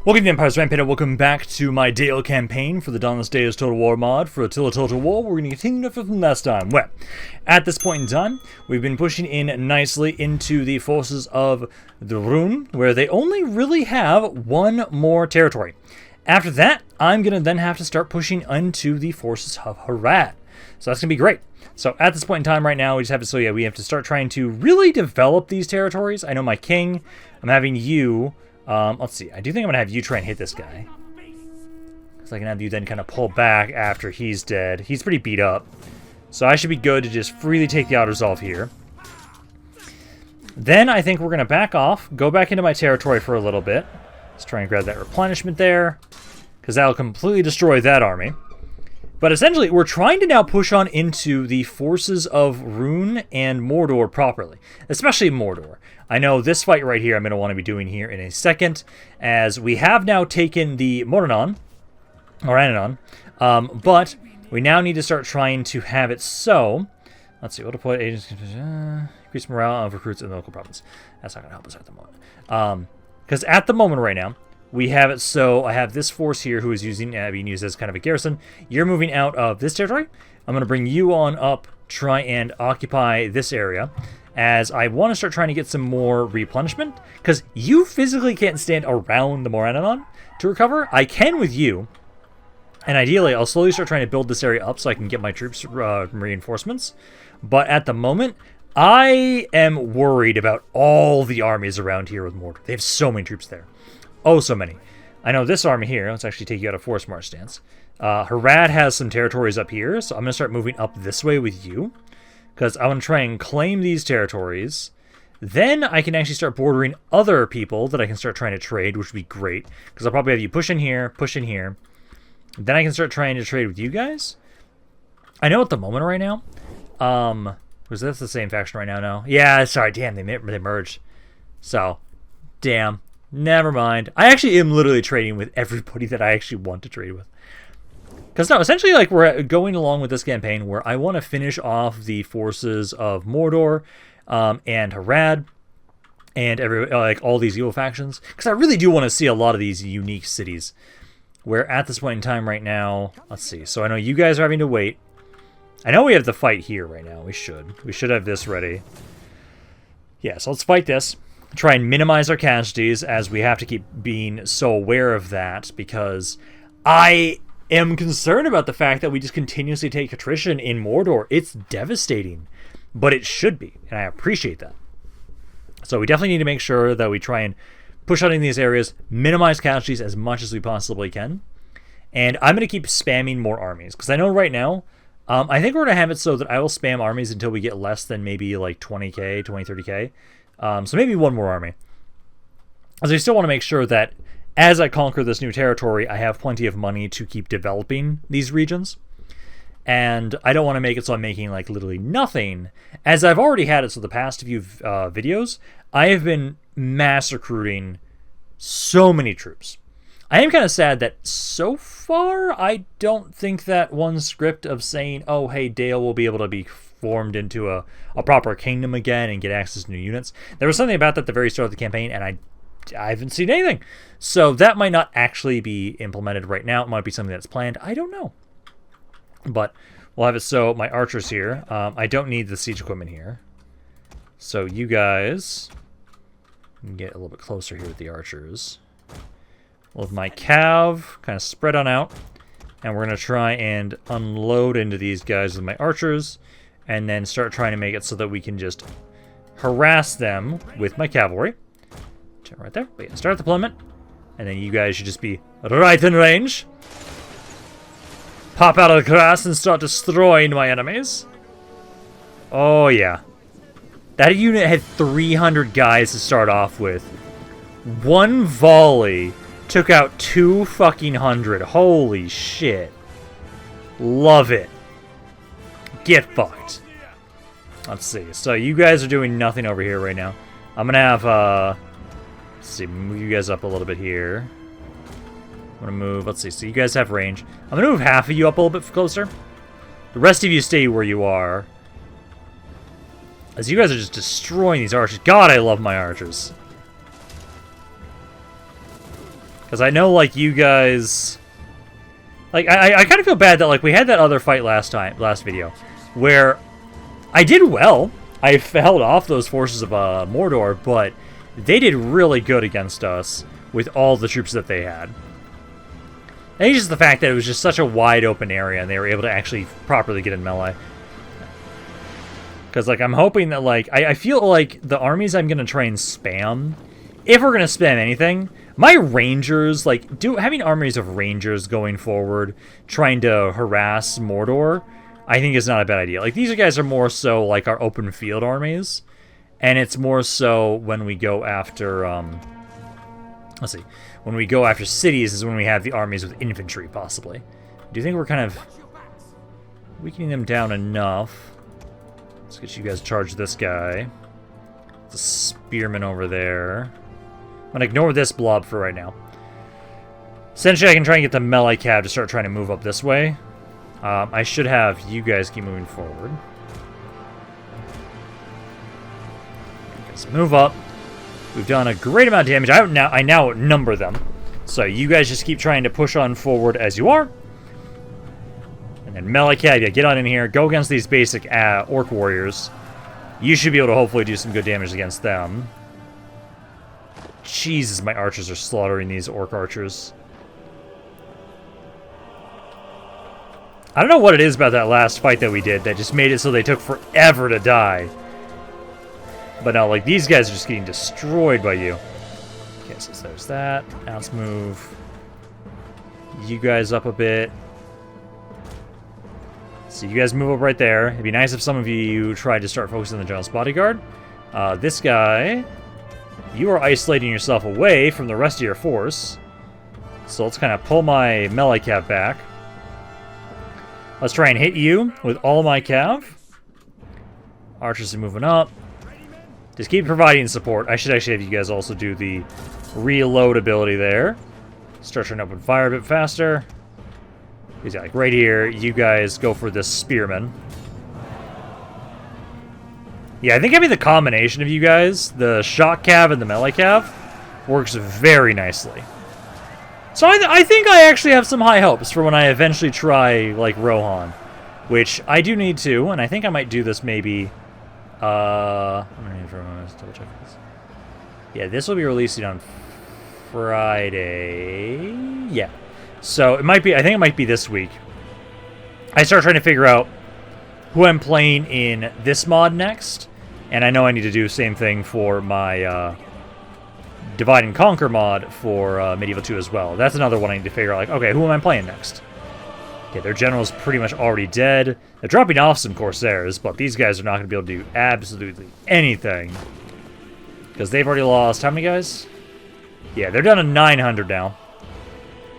Welcome to Empire's Rampant, and welcome back to my Dale campaign for the Dawnless Days Total War mod for Attila Total War. We're going to continue from last time. Well, at this point in time, we've been pushing in nicely into the forces of the Rune, where they only really have one more territory. After that, I'm going to then have to start pushing into the forces of Harad. So that's going to be great. So at this point in time right now, we just have to, we have to start trying to really develop these territories. I know my king, I'm having you... let's see. I do think I'm going to have you try and hit this guy. Because I can have you then kind of pull back after he's dead. He's pretty beat up. So I should be good to just freely take the auto-resolve here. Then I think we're going to back off, go back into my territory for a little bit. Let's try and grab that replenishment there. Because that'll completely destroy that army. But essentially, we're trying to now push on into the forces of Rune and Mordor properly. Especially Mordor. I know this fight right here I'm going to want to be doing here in a second, as we have now taken the Mordor, or Ananon, but we now need to start trying to have it so... Let's see, we'll deploy agents... increase morale of recruits in the local province. That's not going to help us at the moment. Because at the moment right now, we have it so I have this force here who is being used as kind of a garrison. You're moving out of this territory. I'm going to bring you on up, try and occupy this area, as I want to start trying to get some more replenishment, because you physically can't stand around the Morannon to recover. I can with you, and ideally I'll slowly start trying to build this area up so I can get my troops reinforcements, but at the moment I am worried about all the armies around here with Mordor. They have so many troops there. Oh, so many. I know this army here, let's actually take you out of force march stance. Harad has some territories up here, so I'm going to start moving up this way with you. Because I want to try and claim these territories. Then I can actually start bordering other people that I can start trying to trade, which would be great. Because I'll probably have you push in here, push in here. Then I can start trying to trade with you guys. I know at the moment right now. Was this the same faction right now? No. Yeah, sorry. Damn, they merged. So, damn. Never mind. I actually am literally trading with everybody that I actually want to trade with. Because no, essentially, like, we're going along with this campaign where I want to finish off the forces of Mordor and Harad and all these evil factions. Because I really do want to see a lot of these unique cities. Where at this point in time right now, let's see. So I know you guys are having to wait. I know we have the fight here right now. We should have this ready. Yeah, so let's fight this. Try and minimize our casualties, as we have to keep being so aware of that, because I am concerned about the fact that we just continuously take attrition in Mordor. It's devastating, but it should be, and I appreciate that. So we definitely need to make sure that we try and push out in these areas, minimize casualties as much as we possibly can, and I'm going to keep spamming more armies, because I know right now, I think we're going to have it so that I will spam armies until we get less than maybe like 20k, 30k, so maybe one more army. As I still want to make sure that as I conquer this new territory, I have plenty of money to keep developing these regions. And I don't want to make it so I'm making like literally nothing. As I've already had it, so the past few videos, I have been mass recruiting so many troops. I am kind of sad that so far, I don't think that one script of saying, oh, hey, Dale will be able to be formed into a proper kingdom again and get access to new units. There was something about that at the very start of the campaign, and I haven't seen anything. So that might not actually be implemented right now. It might be something that's planned. I don't know. But we'll have it so my archers here. I don't need the siege equipment here. So you guys can get a little bit closer here with the archers. With my cav kind of spread on out. And we're going to try and unload into these guys with my archers. And then start trying to make it so that we can just harass them with my cavalry. Right there. But yeah, start deployment. And then you guys should just be right in range. Pop out of the grass and start destroying my enemies. Oh, yeah. That unit had 300 guys to start off with. One volley took out 2 fucking hundred. Holy shit. Love it. Get fucked. Let's see. So you guys are doing nothing over here right now. I'm going to have... let's see, move you guys up a little bit here. I'm going to move, let's see, so you guys have range. I'm going to move half of you up a little bit closer. The rest of you stay where you are. As you guys are just destroying these archers. God, I love my archers. Because I know, like, you guys... Like, I kind of feel bad that, like, we had that other fight last video, where I did well. I held off those forces of Mordor, but they did really good against us with all the troops that they had. I think just the fact that it was just such a wide open area and they were able to actually properly get in melee. Because, like, I'm hoping that, like, I feel like the armies I'm going to try and spam, if we're going to spam anything, my rangers, like, having armies of rangers going forward, trying to harass Mordor, I think is not a bad idea. Like, these guys are more so, like, our open field armies, and it's more so when we go after, let's see, when we go after cities is when we have the armies with infantry, possibly. Do you think we're kind of weakening them down enough? Let's get you guys to charge this guy. The spearman over there. I'm gonna ignore this blob for right now. Essentially, I can try and get the melee cav to start trying to move up this way. I should have you guys keep moving forward. You guys move up. We've done a great amount of damage. I now outnumber them. So you guys just keep trying to push on forward as you are. And then melee cav, yeah, get on in here. Go against these basic orc warriors. You should be able to hopefully do some good damage against them. Jesus, my archers are slaughtering these orc archers. I don't know what it is about that last fight that we did that just made it so they took forever to die. But no, like, these guys are just getting destroyed by you. Okay, so there's that. Now let's move you guys up a bit. So you guys move up right there. It'd be nice if some of you tried to start focusing on the General's bodyguard. This guy... You are isolating yourself away from the rest of your force. So let's kind of pull my melee cav back. Let's try and hit you with all my cav. Archers are moving up. Just keep providing support. I should actually have you guys also do the reload ability there. Start trying to open fire a bit faster. He's like right here. You guys go for this spearman. Yeah, I think having the combination of you guys, the shock cav and the melee cav, works very nicely. So I think I actually have some high hopes for when I eventually try, like, Rohan. Which I do need to, and I think I might do this maybe... I'm gonna double check this. Yeah, this will be releasing on Friday. Yeah. So it might be, I think it might be this week. I start trying to figure out who I'm playing in this mod next. And I know I need to do the same thing for my Divide and Conquer mod for Medieval 2 as well. That's another one I need to figure out, like, okay, who am I playing next? Okay, their general's pretty much already dead. They're dropping off some Corsairs, but these guys are not going to be able to do absolutely anything. Because they've already lost, how many guys? Yeah, they're down to 900 now.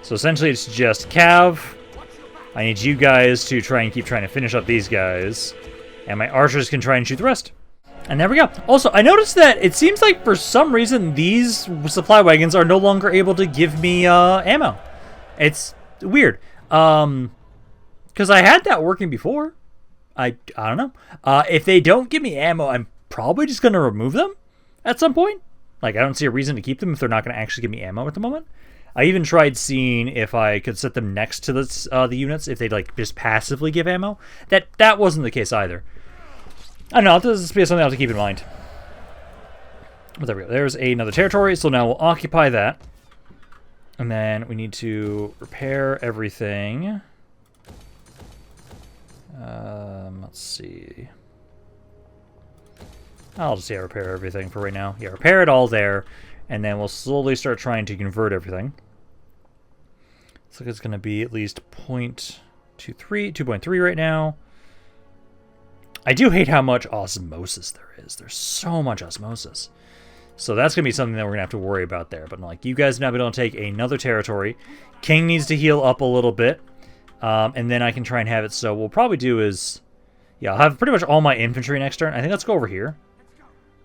So essentially it's just Cav. I need you guys to try and keep trying to finish up these guys. And my archers can try and shoot the rest. And there we go. Also, I noticed that it seems like for some reason these supply wagons are no longer able to give me ammo. It's weird. Because I had that working before. I don't know. If they don't give me ammo, I'm probably just going to remove them at some point. Like, I don't see a reason to keep them if they're not going to actually give me ammo at the moment. I even tried seeing if I could set them next to the units, if they'd, like, just passively give ammo. That wasn't the case either. I don't know, this is something I'll have to keep in mind. But there we go. There's another territory, so now we'll occupy that. And then we need to repair everything. Let's see. I'll just, repair everything for right now. Yeah, repair it all there. And then we'll slowly start trying to convert everything. Looks like it's going to be at least 2.3 right now. I do hate how much osmosis there is. There's so much osmosis. So that's going to be something that we're going to have to worry about there. But, like, you guys have now been able to take another territory. King needs to heal up a little bit. And then I can try and have it so what we'll probably do is... Yeah, I'll have pretty much all my infantry next turn. I think let's go over here.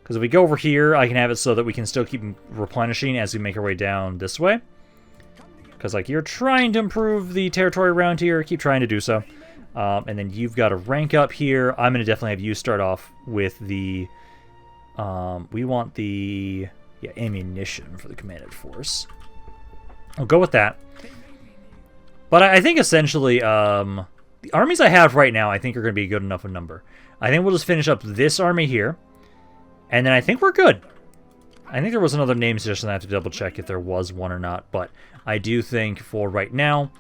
Because if we go over here, I can have it so that we can still keep replenishing as we make our way down this way. Because, like, you're trying to improve the territory around here. Keep trying to do so. And then you've got to rank up here. I'm going to definitely have you start off with the... we want the ammunition for the commanded force. I'll go with that. But I think essentially, the armies I have right now, I think are going to be a good enough a number. I think we'll just finish up this army here, and then I think we're good. I think there was another name suggestion. I have to double check if there was one or not, but I do think for right now,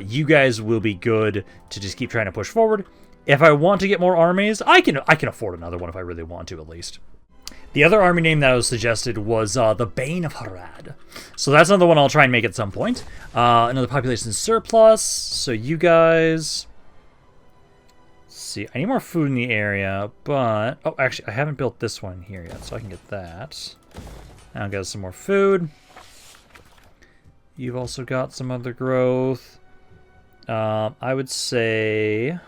you guys will be good to just keep trying to push forward. If I want to get more armies, I can afford another one if I really want to, at least. The other army name that was suggested was the Bane of Harad. So that's another one I'll try and make at some point. Another population surplus. So you guys... Let's see, I need more food in the area, but... Oh, actually, I haven't built this one here yet, so I can get that. Now I've got some more food. You've also got some other growth. I would say...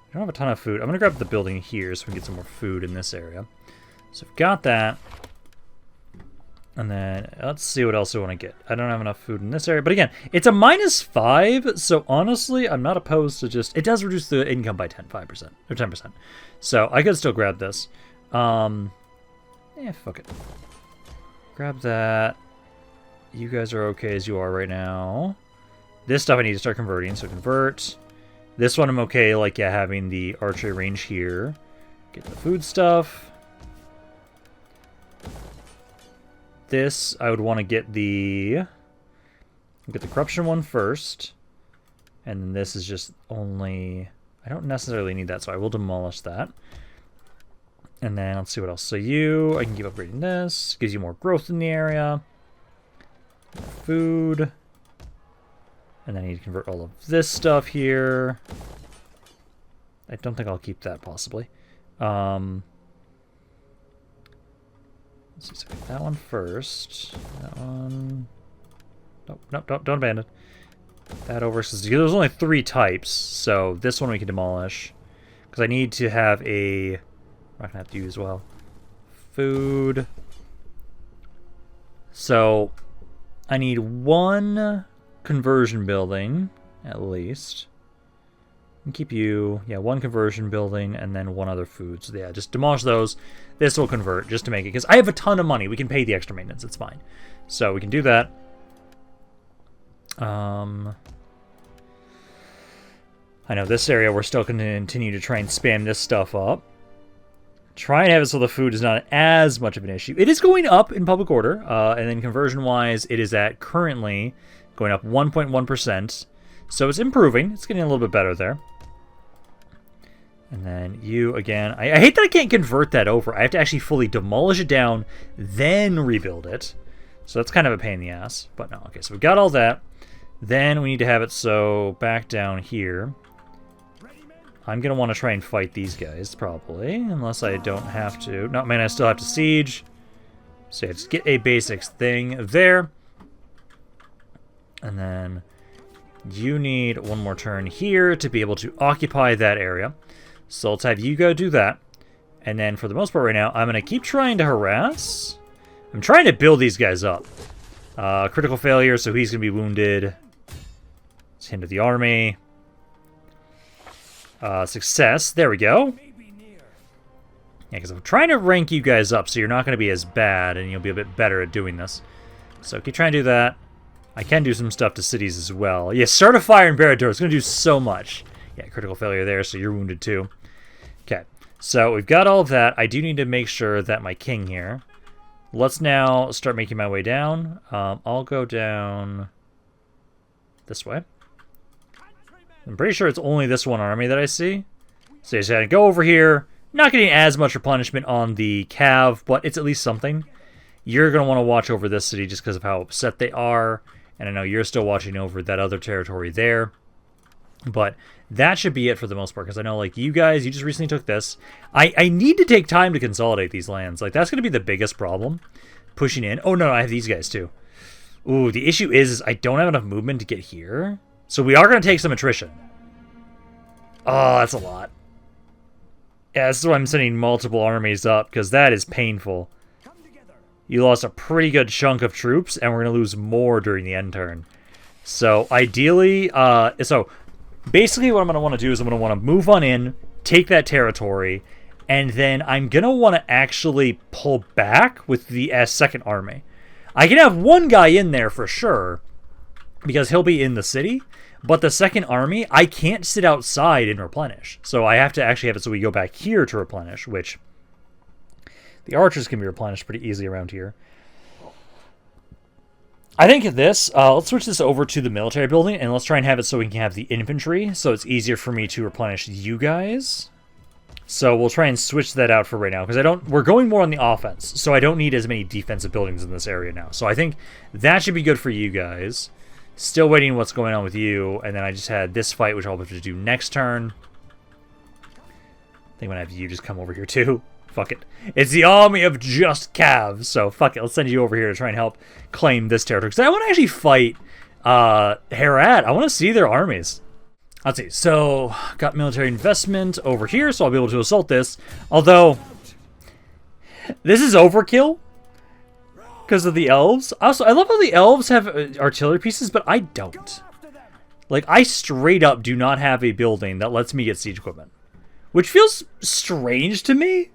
I don't have a ton of food. I'm going to grab the building here so we can get some more food in this area. So I've got that. And then let's see what else I want to get. I don't have enough food in this area. But again, it's a -5. So honestly, I'm not opposed to just... It does reduce the income by 5% or 10%. So I could still grab this. Yeah, fuck it. Grab that. You guys are okay as you are right now. This stuff I need to start converting. So convert. This one I'm okay, like, yeah, having the archery range here. Get the food stuff. This, I would want to get the corruption one first. And then this is just only... I don't necessarily need that, so I will demolish that. And then let's see what else. So I can keep upgrading this. Gives you more growth in the area. More food. And then I need to convert all of this stuff here. I don't think I'll keep that, possibly. Let's see, so that one first. That one... Nope, don't abandon. That over, because there's only 3 types, so this one we can demolish. Because I need to have a... I'm not going to have to use, well, food. So, I need 1... conversion building, at least. And keep you, yeah, 1 conversion building and then 1 other food. So yeah, just demolish those. This will convert just to make it, because I have a ton of money. We can pay the extra maintenance, it's fine. So we can do that. I know this area we're still going to continue to try and spam this stuff up. Try and have it so the food is not as much of an issue. It is going up in public order, and then conversion-wise, it is at currently going up 1.1%. So it's improving. It's getting a little bit better there. And then you, again, I hate that I can't convert that over. I have to actually fully demolish it down, then rebuild it. So that's kind of a pain in the ass. But no, okay, so we've got all that. Then we need to have it so back down here. I'm going to want to try and fight these guys, probably. Unless I don't have to. No, man, I still have to siege. So yeah, just get a basics thing there. And then you need 1 more turn here to be able to occupy that area. So let's have you go do that. And then for the most part right now, I'm going to keep trying to harass. I'm trying to build these guys up. Critical failure, so he's going to be wounded. Let's hinder the army. Success. There we go. Yeah, because I'm trying to rank you guys up so you're not going to be as bad and you'll be a bit better at doing this. So keep trying to do that. I can do some stuff to cities as well. Yeah, Start a Fire in Barad-dûr. It's going to do so much. Yeah, critical failure there, so you're wounded too. Okay, so we've got all of that. I do need to make sure that my king here... Let's now start making my way down. I'll go down this way. I'm pretty sure it's only this one army that I see. So I just gotta go over here. Not getting as much replenishment on the cav, but it's at least something. You're going to want to watch over this city just because of how upset they are. And I know you're still watching over that other territory there. But that should be it for the most part, because I know, like, you guys, you just recently took this. I need to take time to consolidate these lands. Like, that's going to be the biggest problem. Pushing in. Oh, no, I have these guys, too. Ooh, the issue is I don't have enough movement to get here. So we are going to take some attrition. Oh, that's a lot. Yeah, this is why I'm sending multiple armies up, because that is painful. You lost a pretty good chunk of troops, and we're going to lose more during the end turn. So, ideally, basically what I'm going to want to do is I'm going to want to move on in, take that territory, and then I'm going to want to actually pull back with the second army. I can have one guy in there for sure, because he'll be in the city, but the second army, I can't sit outside and replenish. So I have to actually have it so we go back here to replenish, which the archers can be replenished pretty easily around here. I think this, let's switch this over to the military building, and let's try and have it so we can have the infantry, so it's easier for me to replenish you guys. So we'll try and switch that out for right now, because we're going more on the offense, so I don't need as many defensive buildings in this area now. So I think that should be good for you guys. Still waiting what's going on with you, and then I just had this fight, which I'll have to do next turn. I think I'm going to have you just come over here too. Fuck it. It's the army of just calves, so fuck it. Let's send you over here to try and help claim this territory. Because I want to actually fight Herat. I want to see their armies. Let's see. So, got military investment over here, so I'll be able to assault this. Although, this is overkill because of the elves. Also, I love how the elves have artillery pieces, but I don't. Like, I straight up do not have a building that lets me get siege equipment. Which feels strange to me.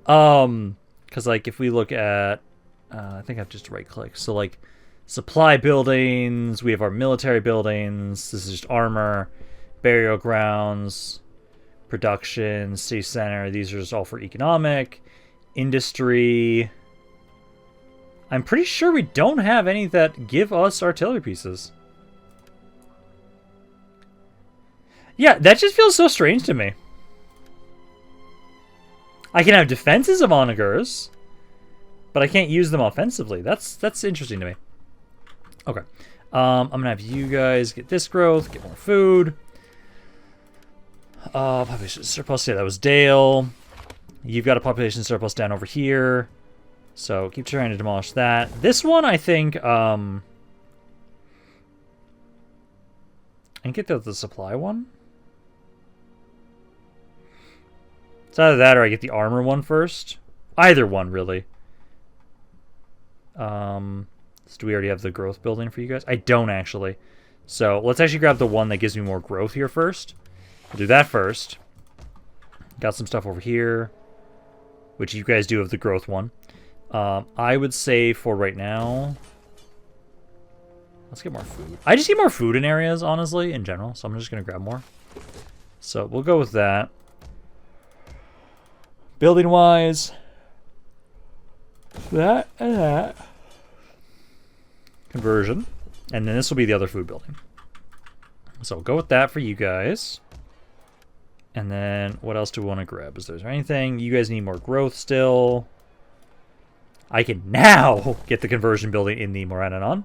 Because, like, if we look at, I think I've just right-clicked. So, like, supply buildings, we have our military buildings, this is just armor, burial grounds, production, city center, these are just all for economic, industry. I'm pretty sure we don't have any that give us artillery pieces. Yeah, that just feels so strange to me. I can have defenses of onagers, but I can't use them offensively. That's interesting to me. Okay. I'm going to have you guys get this growth, get more food. Population surplus. Yeah, that was Dale. You've got a population surplus down over here. So keep trying to demolish that. This one, I think, I can get the supply one. It's either that or I get the armor one first. Either one, really. So do we already have the growth building for you guys? I don't, actually. So let's actually grab the one that gives me more growth here first. We'll do that first. Got some stuff over here, which you guys do have the growth one. I would say for right now, let's get more food. I just need more food in areas, honestly, in general. So I'm just going to grab more. So we'll go with that. Building-wise, that and that. Conversion. And then this will be the other food building. So we'll go with that for you guys. And then what else do we want to grab? Is there anything? You guys need more growth still. I can now get the conversion building in the Moradinnon.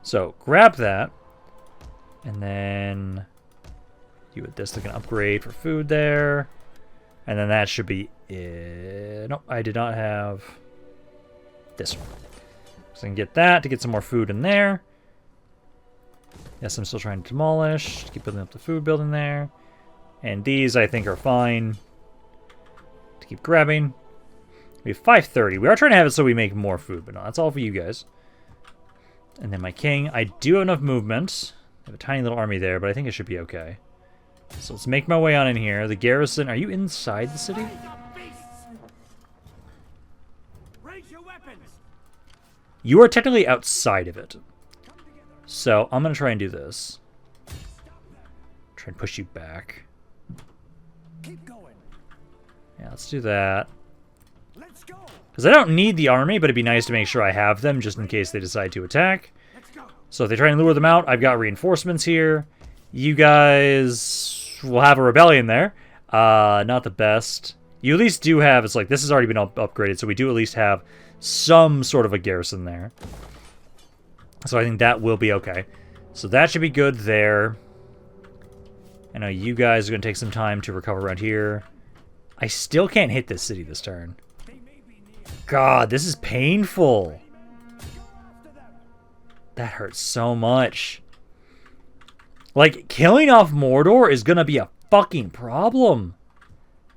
So grab that. And then you with this, they can upgrade for food there. And then that should be it. Nope, I did not have this one. So I can get that to get some more food in there. Yes, I'm still trying to demolish. Keep building up the food building there. And these, I think, are fine to keep grabbing. We have 530. We are trying to have it so we make more food, but no, that's all for you guys. And then my king. I do have enough movement. I have a tiny little army there, but I think it should be okay. So let's make my way on in here. The garrison, are you inside the city? You are technically outside of it. So I'm going to try and do this. Try and push you back. Yeah, let's do that. Because I don't need the army, but it'd be nice to make sure I have them just in case they decide to attack. So if they try and lure them out, I've got reinforcements here. You guys will have a rebellion there. Not the best. You at least do have, it's like, this has already been upgraded, so we do at least have some sort of a garrison there. So I think that will be okay. So that should be good there. I know you guys are going to take some time to recover around here. I still can't hit this city this turn. God, this is painful. That hurts so much. Like, killing off Mordor is going to be a fucking problem.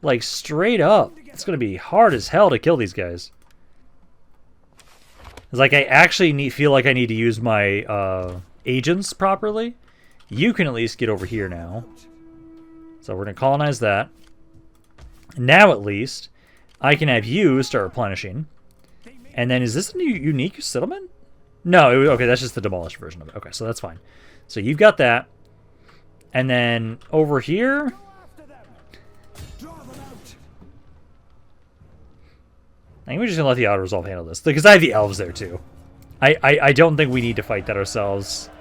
Like, straight up. It's going to be hard as hell to kill these guys. It's like, I actually feel like I need to use my agents properly. You can at least get over here now. So we're going to colonize that. Now, at least, I can have you start replenishing. And then, is this a new unique settlement? No, okay, that's just the demolished version of it. Okay, so that's fine. So you've got that. And then over here... I think we're just going to let the Auto Resolve handle this. Because I have the elves there, too. I don't think we need to fight that ourselves.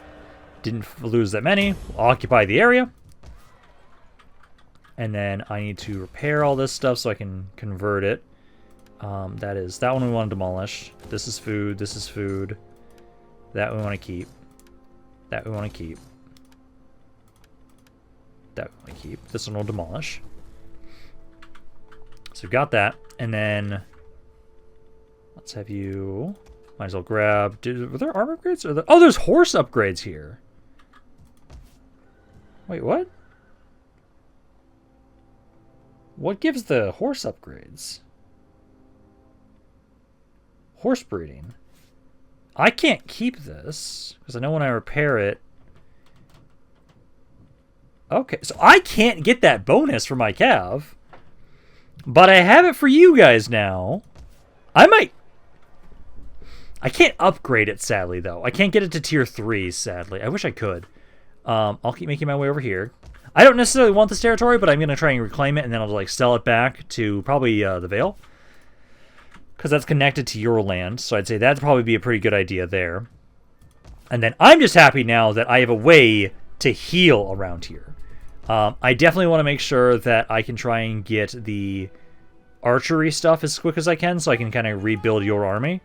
Didn't lose that many. We'll occupy the area. And then I need to repair all this stuff so I can convert it. That one we want to demolish. This is food. This is food. That we want to keep. That we want to keep. That we want to keep. This one will demolish. So we've got that. And then let's have you... Might as well grab... Were there armor upgrades? Oh, there's horse upgrades here. Wait, what? What gives the horse upgrades? Horse breeding. I can't keep this, because I know when I repair it... Okay, so I can't get that bonus for my cav. But I have it for you guys now. I can't upgrade it, sadly, though. I can't get it to tier 3, sadly. I wish I could. I'll keep making my way over here. I don't necessarily want this territory, but I'm going to try and reclaim it, and then I'll like sell it back to probably the Vale. Because that's connected to your land, so I'd say that'd probably be a pretty good idea there. And then I'm just happy now that I have a way to heal around here. I definitely want to make sure that I can try and get the archery stuff as quick as I can, so I can kind of rebuild your army.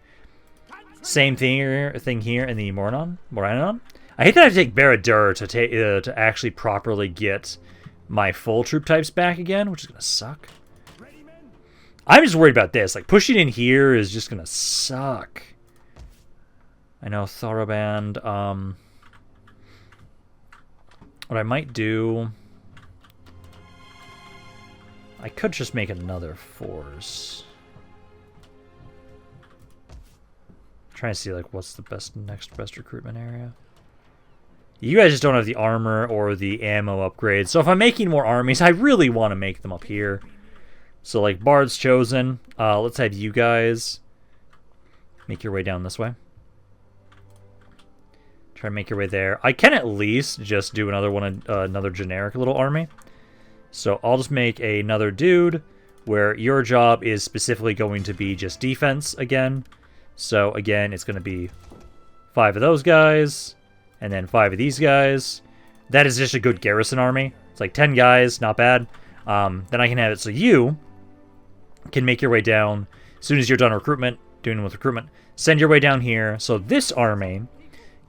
Same thing here in the Moranon. I hate that I have to take Barad-dûr to actually properly get my full troop types back again, which is going to suck. I'm just worried about this. Like, pushing in here is just going to suck. I know, Thoroband. What I might do... I could just make another force. I'm trying to see, like, what's the next best recruitment area. You guys just don't have the armor or the ammo upgrades. So if I'm making more armies, I really want to make them up here. So, like, Bard's Chosen. Let's have you guys make your way down this way. Try to make your way there. I can at least just do another one, another generic little army. So I'll just make another dude where your job is specifically going to be just defense again. So, again, it's going to be 5 of those guys, and then 5 of these guys. That is just a good garrison army. It's like 10 guys, not bad. Then I can have it so you can make your way down as soon as you're done doing with recruitment. Send your way down here, so this army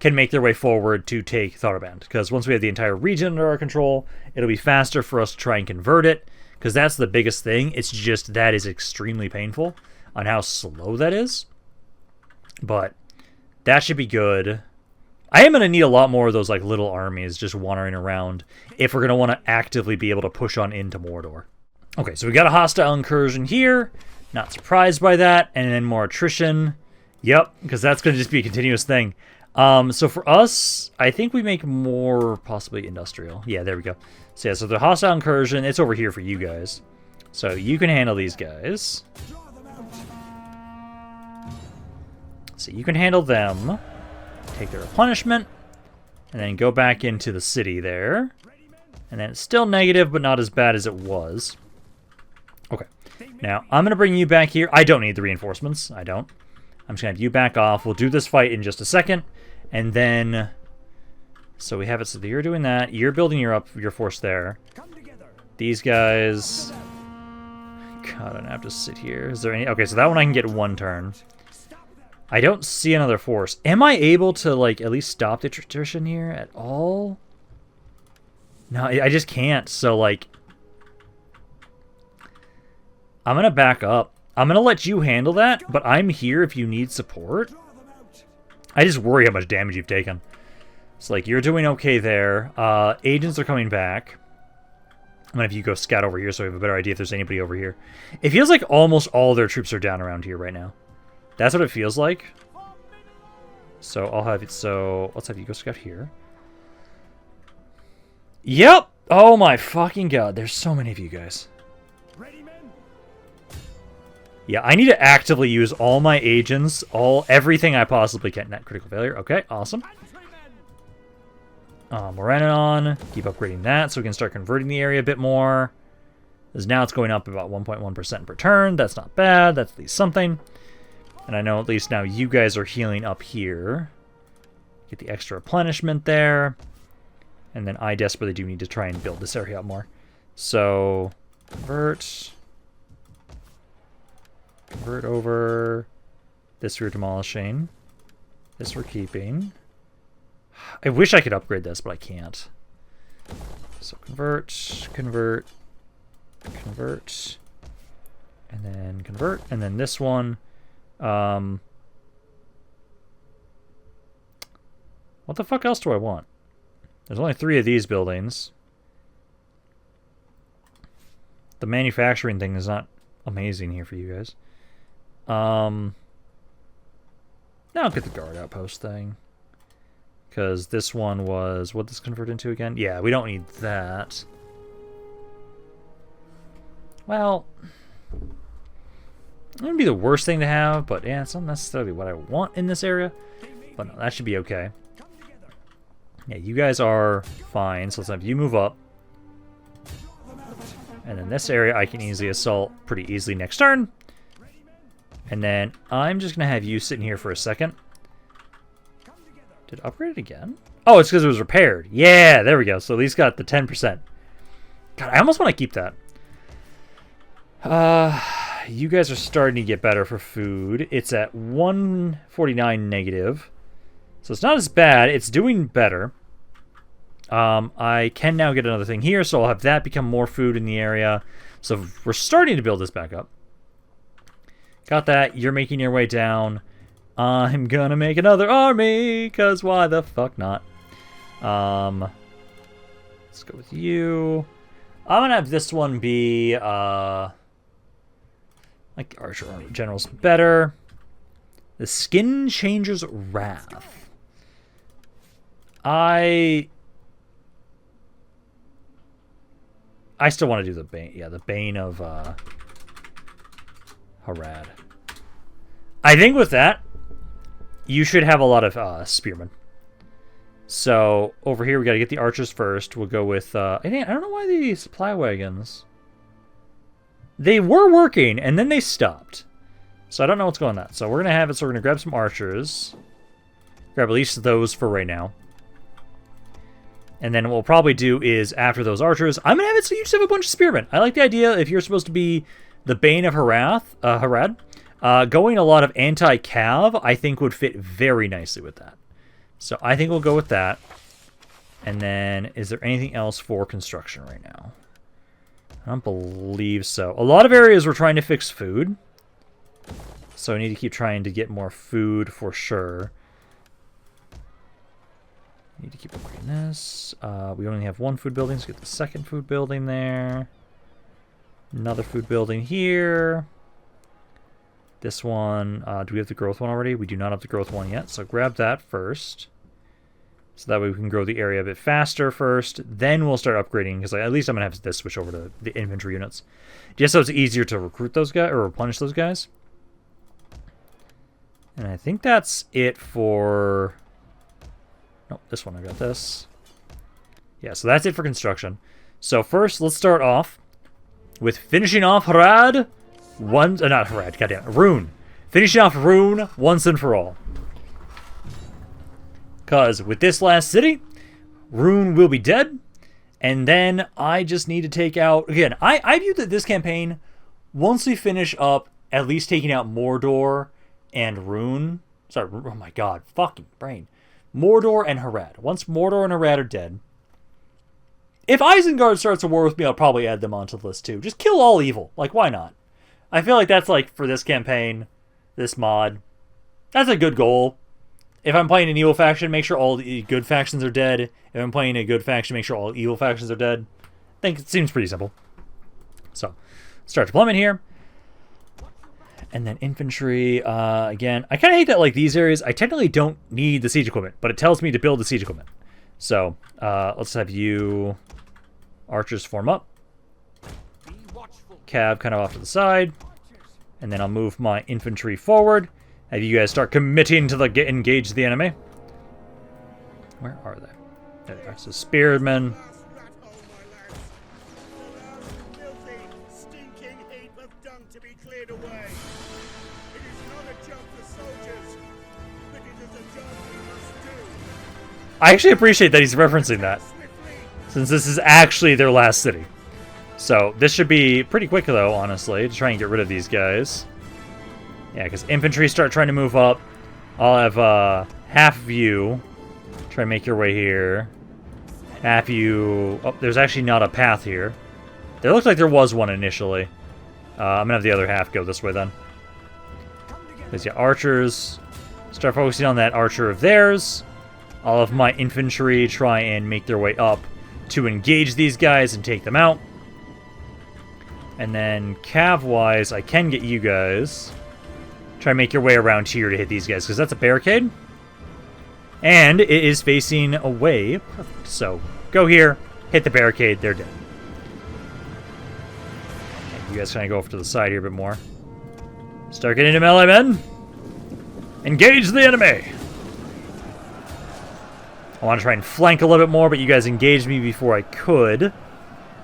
can make their way forward to take Thoroband. Because once we have the entire region under our control, it'll be faster for us to try and convert it. Because that's the biggest thing. It's just that is extremely painful on how slow that is. But that should be good. I am going to need a lot more of those like little armies just wandering around if we're going to want to actively be able to push on into Mordor. Okay, so we got a hostile incursion here. Not surprised by that. And then more attrition. Yep, because that's going to just be a continuous thing. So for us, I think we make more possibly industrial. Yeah, there we go. So yeah, so the hostile incursion, it's over here for you guys. So you can handle these guys. So you can handle them. Take their replenishment. And then go back into the city there. And then it's still negative, but not as bad as it was. Okay. Now, I'm going to bring you back here. I don't need the reinforcements. I don't. I'm just going to have you back off. We'll do this fight in just a second. And then... So we have it so that you're doing that. You're building your force there. These guys... God, I don't have to sit here. Is there any... Okay, so that one I can get one turn. I don't see another force. Am I able to, like, at least stop the attrition here at all? No, I just can't. So, like... I'm going to back up. I'm going to let you handle that, but I'm here if you need support. I just worry how much damage you've taken. It's like, you're doing okay there. Agents are coming back. I'm going to have you go scout over here so we have a better idea if there's anybody over here. It feels like almost all their troops are down around here right now. That's what it feels like. So I'll have it, so let's have you go scout here. Yep! Oh my fucking god, there's so many of you guys. Yeah, I need to actively use all my agents, everything I possibly can. Net critical failure. Okay, awesome. Moranon, keep upgrading that so we can start converting the area a bit more. Because now it's going up about 1.1% per turn. That's not bad. That's at least something. And I know at least now you guys are healing up here. Get the extra replenishment there. And then I desperately do need to try and build this area up more. So, convert. Convert over. This we're demolishing. This we're keeping. I wish I could upgrade this, but I can't. So convert, convert, convert, and then convert, and then this one. What the fuck else do I want? There's only 3 of these buildings. The manufacturing thing is not amazing here for you guys. Now I'll get the guard outpost thing. Because this one was... What this convert into again? Yeah, we don't need that. Well... It wouldn't be the worst thing to have, but yeah, it's not necessarily what I want in this area. But no, that should be okay. Yeah, you guys are fine, so let's have you move up. And then this area I can easily assault pretty easily next turn. And then I'm just going to have you sitting here for a second. Did it upgrade it again? Oh, it's because it was repaired. Yeah, there we go. So at least got the 10%. God, I almost want to keep that. You guys are starting to get better for food. It's at 149 negative. So it's not as bad. It's doing better. I can now get another thing here, so I'll have that become more food in the area. So we're starting to build this back up. Got that. You're making your way down. I'm gonna make another army, because why the fuck not? Let's go with you. I'm gonna have this one be, like Archer General's better. The Skin Changer's Wrath. I still want to do the Bane. Yeah, the Bane of Harad. I think with that, you should have a lot of spearmen. So over here we got to get the archers first. We'll go with I don't know why the supply wagons. They were working and then they stopped. So I don't know what's going on. So we're gonna have it. So we're gonna grab some archers. Grab at least those for right now. And then what we'll probably do is after those archers, I'm gonna have it so you just have a bunch of spearmen. I like the idea if you're supposed to be the Bane of Harad. Going a lot of anti-cav, I think, would fit very nicely with that. So I think we'll go with that. And then, is there anything else for construction right now? I don't believe so. A lot of areas we're trying to fix food. So I need to keep trying to get more food for sure. Need to keep upgrading this. We only have one food building, so get the second food building there. Another food building here. This one, do we have the growth one already? We do not have the growth one yet, so grab that first. So that way we can grow the area a bit faster first. Then we'll start upgrading, because at least I'm going to have this switch over to the infantry units. Just so it's easier to recruit those guys, or replenish those guys. And I think that's it for... Nope, this one, I got this. Yeah, so that's it for construction. So first, let's start off with finishing off Harad. Not Harad, goddamn, Rune. Finishing off Rune once and for all. Because with this last city, Rune will be dead. And then I just need to take out... Again, I view that this campaign, once we finish up at least taking out Mordor and Rune... Sorry, oh my god, fucking brain. Mordor and Harad. Once Mordor and Harad are dead... If Isengard starts a war with me, I'll probably add them onto the list too. Just kill all evil. Like, why not? I feel like that's, like, for this campaign, this mod, that's a good goal. If I'm playing an evil faction, make sure all the good factions are dead. If I'm playing a good faction, make sure all evil factions are dead. I think it seems pretty simple. So, start deployment here. And then infantry, again, I kind of hate that, like, these areas, I technically don't need the siege equipment, but it tells me to build the siege equipment. So, let's have you archers form up. Cav kind of off to the side. And then I'll move my infantry forward. Have you guys start committing to engage the enemy. Where are they? There they are. So spearmen. I actually appreciate that he's referencing that, since this is actually their last city. So this should be pretty quick, though, honestly, to try and get rid of these guys. Yeah, because infantry start trying to move up. I'll have half of you try and make your way here. Half you... Oh, there's actually not a path here. There looked like there was one initially. I'm going to have the other half go this way, then. Because, yeah, archers. Start focusing on that archer of theirs. All of my infantry try and make their way up to engage these guys and take them out. And then cav-wise, I can get you guys. Try and make your way around here to hit these guys, because that's a barricade. And it is facing away. Perfect. So, go here, hit the barricade, they're dead. Okay, you guys kind of go over to the side here a bit more. Start getting into melee, men. Engage the enemy! I want to try and flank a little bit more, but you guys engaged me before I could.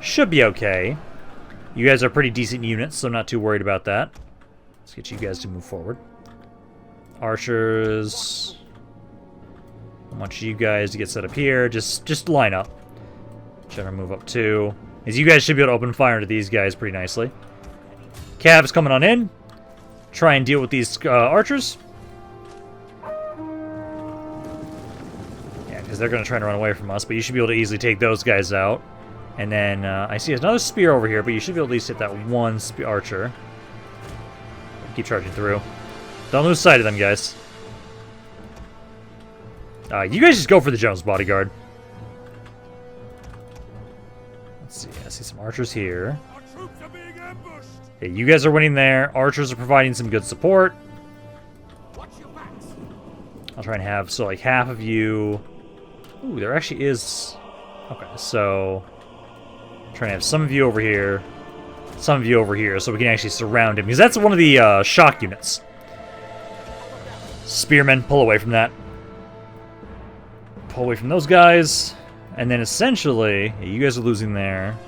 Should be okay. You guys are pretty decent units, so I'm not too worried about that. Let's get you guys to move forward. Archers. I want you guys to get set up here. Just line up. Try to move up too. As you guys should be able to open fire into these guys pretty nicely. Cavs coming on in. Try and deal with these archers. Because they're going to try and run away from us, but you should be able to easily take those guys out. And then I see another spear over here, but you should be able to at least hit that one archer. Keep charging through. Don't lose sight of them, guys. You guys just go for the general's bodyguard. Let's see. I see some archers here. Okay, you guys are winning there. Archers are providing some good support. I'll try and have, so like half of you... Ooh, there actually is... Okay, so... I'm trying to have some of you over here, some of you over here, so we can actually surround him. Because that's one of the shock units. Spearmen, pull away from that. Pull away from those guys. And then essentially, yeah, you guys are losing there.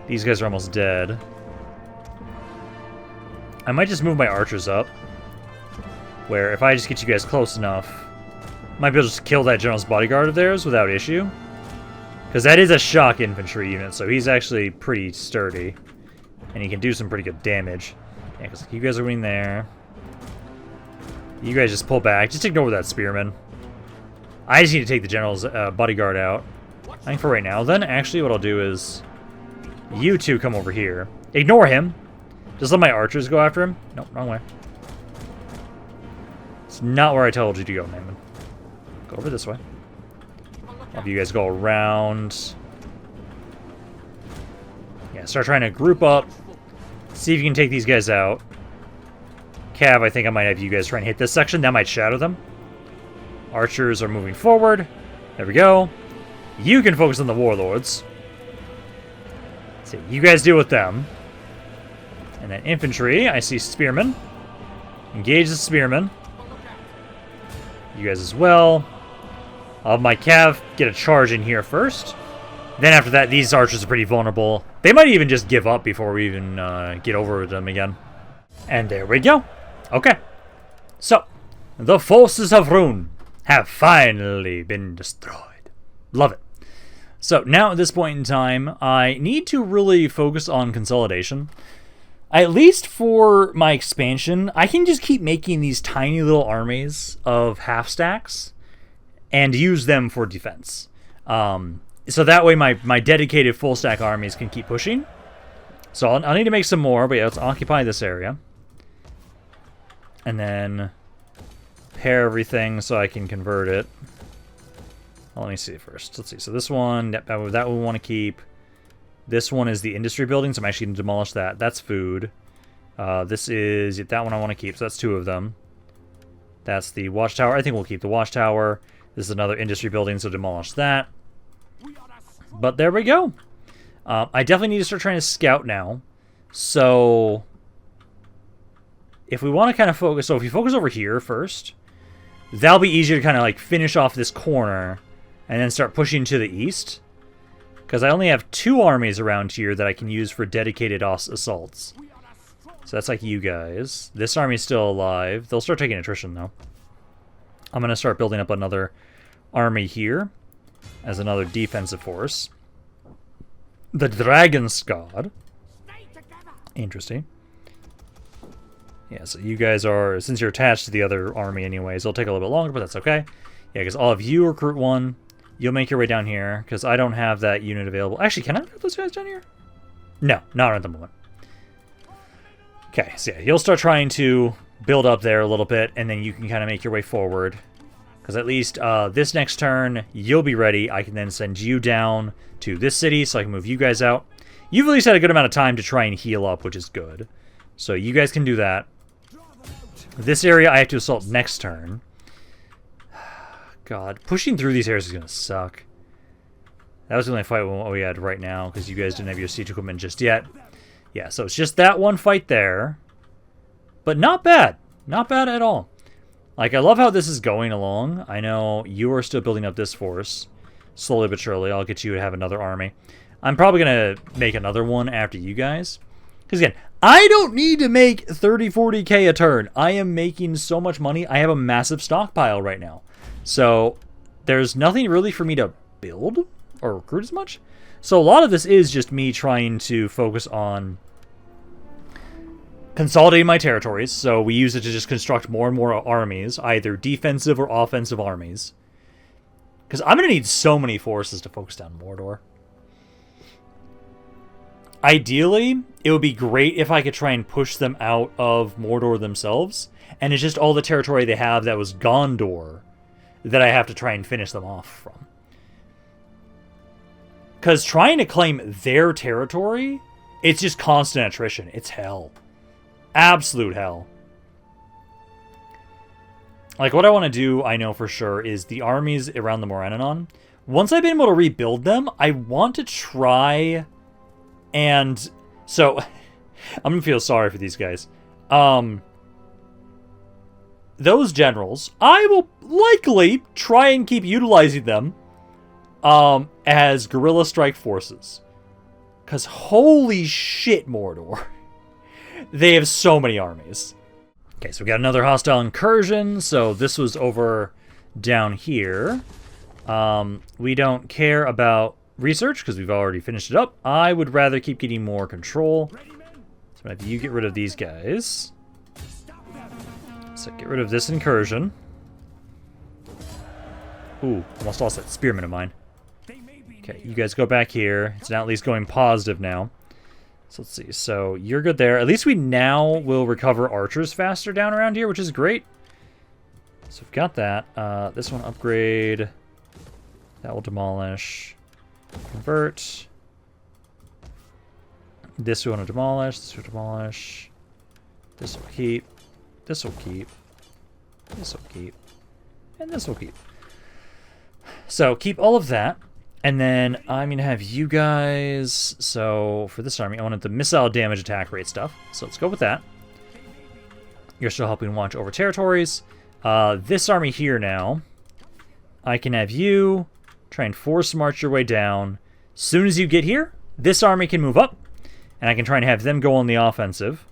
These guys are almost dead. I might just move my archers up. Where if I just get you guys close enough... Might be able to just kill that general's bodyguard of theirs without issue. Because that is a shock infantry unit, so he's actually pretty sturdy. And he can do some pretty good damage. Yeah, because you guys are winning there. You guys just pull back. Just ignore that spearman. I just need to take the general's bodyguard out. I think for right now, then, actually what I'll do is... You two come over here. Ignore him. Just let my archers go after him. Nope, wrong way. It's not where I told you to go, Naaman. Go over this way. Have you guys go around. Yeah, start trying to group up. See if you can take these guys out. Cav, I think I might have you guys try and hit this section. That might shadow them. Archers are moving forward. There we go. You can focus on the warlords. So you guys deal with them. And then infantry, I see spearmen. Engage the spearmen. You guys as well. I'll have my cav get a charge in here first. Then after that, these archers are pretty vulnerable. They might even just give up before we even get over them again. And there we go. Okay. So, the forces of Rhûn have finally been destroyed. Love it. So, now at this point in time, I need to really focus on consolidation. At least for my expansion, I can just keep making these tiny little armies of half-stacks and use them for defense. So that way my dedicated full-stack armies can keep pushing. So I'll need to make some more, but yeah, let's occupy this area. And then pair everything so I can convert it. Well, let me see first. Let's see. So this one, that we want to keep. This one is the industry building, so I'm actually going to demolish that. That's food. This is... That one I want to keep, so that's two of them. That's the watchtower. I think we'll keep the watchtower. This is another industry building, so demolish that. But there we go. I definitely need to start trying to scout now. So... if we want to kind of focus... So if you focus over here first, that'll be easier to kind of like finish off this corner and then start pushing to the east. Because I only have 2 armies around here that I can use for dedicated assaults. So that's like you guys. This army's still alive. They'll start taking attrition, though. I'm going to start building up another army here as another defensive force. The Dragon's God. Interesting. Yeah, so you guys are... Since you're attached to the other army anyways, it'll take a little bit longer, but that's okay. Yeah, because all of you recruit 1... You'll make your way down here, because I don't have that unit available. Actually, can I put those guys down here? No, not at the moment. Okay, so yeah, you'll start trying to build up there a little bit, and then you can kind of make your way forward. Because at least this next turn, you'll be ready. I can then send you down to this city, so I can move you guys out. You've at least had a good amount of time to try and heal up, which is good. So you guys can do that. This area I have to assault next turn. God, pushing through these areas is going to suck. That was the only fight we had right now, because you guys didn't have your siege equipment just yet. Yeah, so it's just that one fight there. But not bad. Not bad at all. Like, I love how this is going along. I know you are still building up this force. Slowly but surely, I'll get you to have another army. I'm probably going to make another one after you guys. Because again, I don't need to make 30-40k a turn. I am making so much money. I have a massive stockpile right now. So there's nothing really for me to build or recruit as much. So a lot of this is just me trying to focus on consolidating my territories. So we use it to just construct more and more armies, either defensive or offensive armies. Because I'm going to need so many forces to focus down Mordor. Ideally, it would be great if I could try and push them out of Mordor themselves. And it's just all the territory they have that was Gondor that I have to try and finish them off from. Because trying to claim their territory, it's just constant attrition. It's hell. Absolute hell. Like, what I want to do, I know for sure, is the armies around the Morannon. Once I've been able to rebuild them, I want to try and... So, I'm going to feel sorry for these guys. Those generals, I will likely try and keep utilizing them as guerrilla strike forces. Because holy shit, Mordor. They have so many armies. Okay, so we got another hostile incursion. So this was over down here. We don't care about research because we've already finished it up. I would rather keep getting more control. So if you get rid of these guys... So get rid of this incursion. Ooh, almost lost that spearman of mine. Okay, you guys go back here. It's now at least going positive now. So let's see. So you're good there. At least we now will recover archers faster down around here, which is great. So we've got that. This one upgrade. That will demolish. Convert. This we want to demolish. This will demolish. This will keep. This will keep. This will keep. And this will keep. So keep all of that. And then I'm going to have you guys... So for this army, I wanted the missile damage attack rate stuff. So let's go with that. You're still helping watch over territories. This army here now, I can have you try and force march your way down. As soon as you get here, this army can move up. And I can try and have them go on the offensive.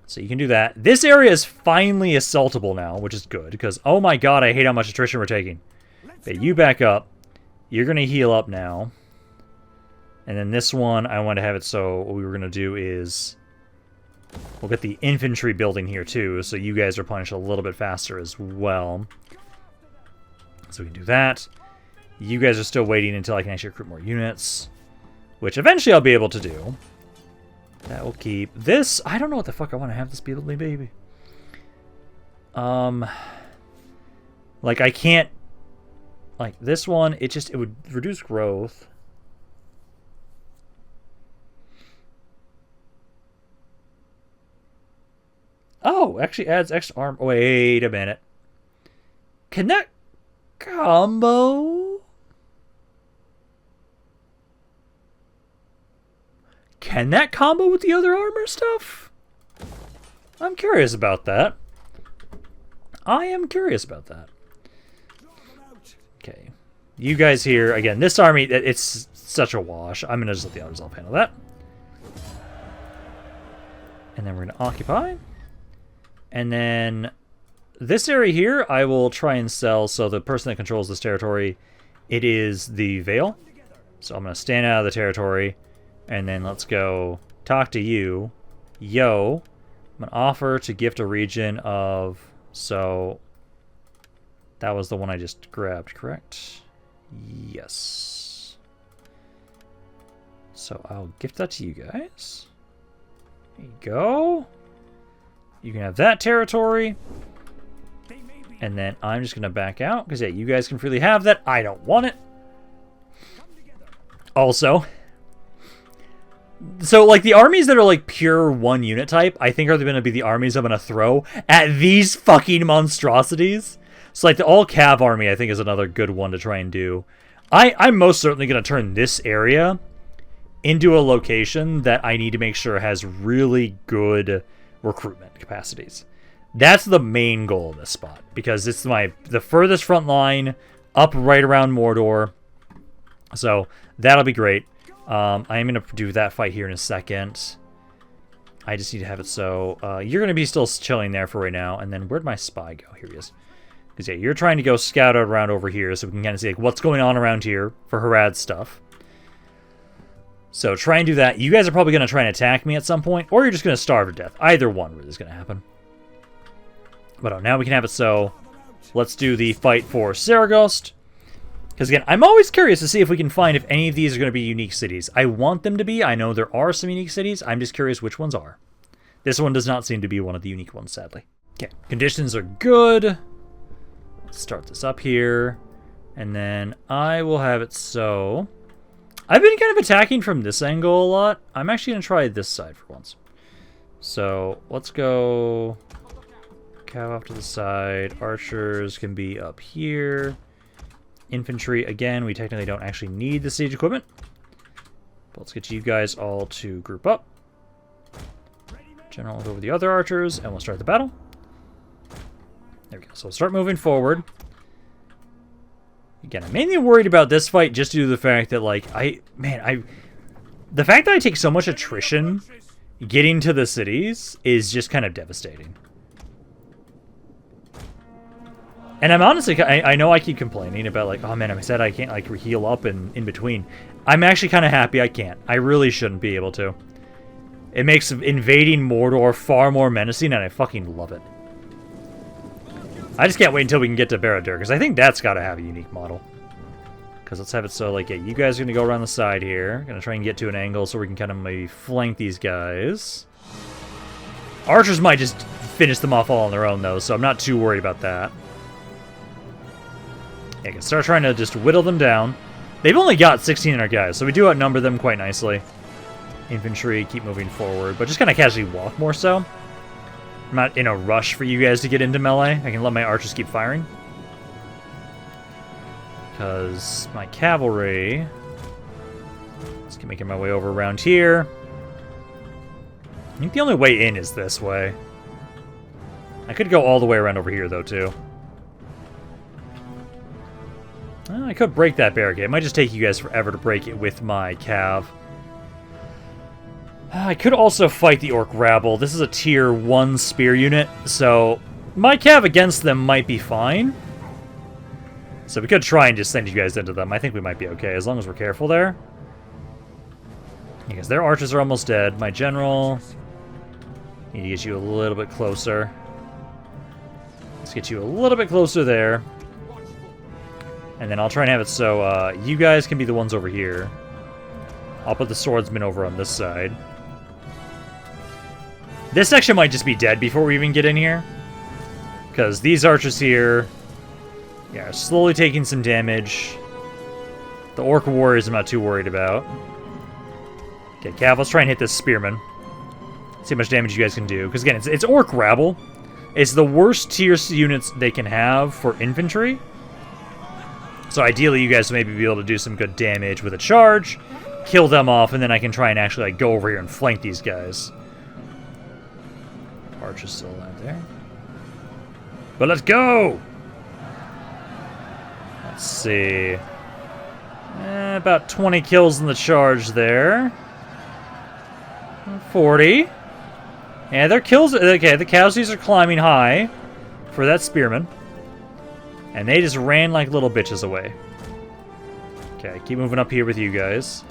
So you can do that. This area is finally assaultable now, which is good. Because, oh my god, I hate how much attrition we're taking. Okay, you back up. You're going to heal up now. And then this one, I want to have it so what we were going to do is... We'll get the infantry building here too, so you guys are punished a little bit faster as well. So we can do that. You guys are still waiting until I can actually recruit more units. Which eventually I'll be able to do. That will keep. This, I don't know what the fuck I want to have this be, baby. Like, I can't... Like, this one, it would reduce growth. Oh, actually adds extra arm. Wait a minute. Can that combo? Can that combo with the other armor stuff? I'm curious about that. I am curious about that. Okay. You guys here, again, this army, it's such a wash. I'm going to just let the others all handle that. And then we're going to occupy. And then this area here, I will try and sell. So the person that controls this territory, it is the Vale. So I'm going to stand out of the territory. And then let's go talk to you. Yo. I'm going to offer to gift a region of... So that was the one I just grabbed, correct? Yes. So I'll gift that to you guys. There you go. You can have that territory. And then I'm just going to back out. Because, yeah, you guys can freely have that. I don't want it. Also... So, like, the armies that are, like, pure one unit type, I think are going to be the armies I'm going to throw at these fucking monstrosities. So, like, the all-cav army, I think, is another good one to try and do. I'm most certainly going to turn this area into a location that I need to make sure has really good recruitment capacities. That's the main goal of this spot, because it's the furthest front line, up right around Mordor. So, that'll be great. I am going to do that fight here in a second. I just need to have it so... you're going to be still chilling there for right now. And then where'd my spy go? Here he is. Because, yeah, you're trying to go scout out around over here so we can kind of see like, what's going on around here for Harad stuff. So try and do that. You guys are probably going to try and attack me at some point, or you're just going to starve to death. Either one really is going to happen. But now we can have it so... Let's do the fight for Seregost. Because, again, I'm always curious to see if we can find if any of these are going to be unique cities. I want them to be. I know there are some unique cities. I'm just curious which ones are. This one does not seem to be one of the unique ones, sadly. Okay, conditions are good. Let's start this up here. And then I will have it so... I've been kind of attacking from this angle a lot. I'm actually going to try this side for once. So, let's go... Cav off to the side. Archers can be up here. Infantry, again, we technically don't actually need the siege equipment. But let's get you guys all to group up. General will go over the other archers, and we'll start the battle. There we go. So we'll start moving forward. Again, I'm mainly worried about this fight just due to the fact that, like, the fact that I take so much attrition getting to the cities is just kind of devastating. And I'm honestly, I know I keep complaining about, like, oh man, I said I can't, like, heal up and in between. I'm actually kind of happy I can't. I really shouldn't be able to. It makes invading Mordor far more menacing, and I fucking love it. I just can't wait until we can get to Barad-dûr, because I think that's got to have a unique model. Because let's have it so, like, yeah, you guys are going to go around the side here. Going to try and get to an angle so we can kind of maybe flank these guys. Archers might just finish them off all on their own, though, so I'm not too worried about that. Yeah, I can start trying to just whittle them down. They've only got 1,600 guys, so we do outnumber them quite nicely. Infantry, keep moving forward, but just kind of casually walk more so. I'm not in a rush for you guys to get into melee. I can let my archers keep firing. Because my cavalry... Let's keep making my way over around here. I think the only way in is this way. I could go all the way around over here, though, too. I could break that barricade. It might just take you guys forever to break it with my cav. I could also fight the orc rabble. This is a tier 1 spear unit, so my cav against them might be fine. So we could try and just send you guys into them. I think we might be okay, as long as we're careful there. Because their archers are almost dead. My general... Need to get you a little bit closer. Let's get you a little bit closer there. And then I'll try and have it so you guys can be the ones over here. I'll put the swordsman over on this side. This section might just be dead before we even get in here. Because these archers here, yeah, are slowly taking some damage. The orc warriors I'm not too worried about. Okay, Cav, let's try and hit this spearman. See how much damage you guys can do. Because again, it's orc rabble. It's the worst tier units they can have for infantry. So ideally, you guys will maybe be able to do some good damage with a charge, kill them off, and then I can try and actually like go over here and flank these guys. Archer's still alive there. But let's go! Let's see. About 20 kills in the charge there. 40. Yeah, their kills... Okay, the casualties are climbing high for that spearman. And they just ran like little bitches away. Okay, keep moving up here with you guys.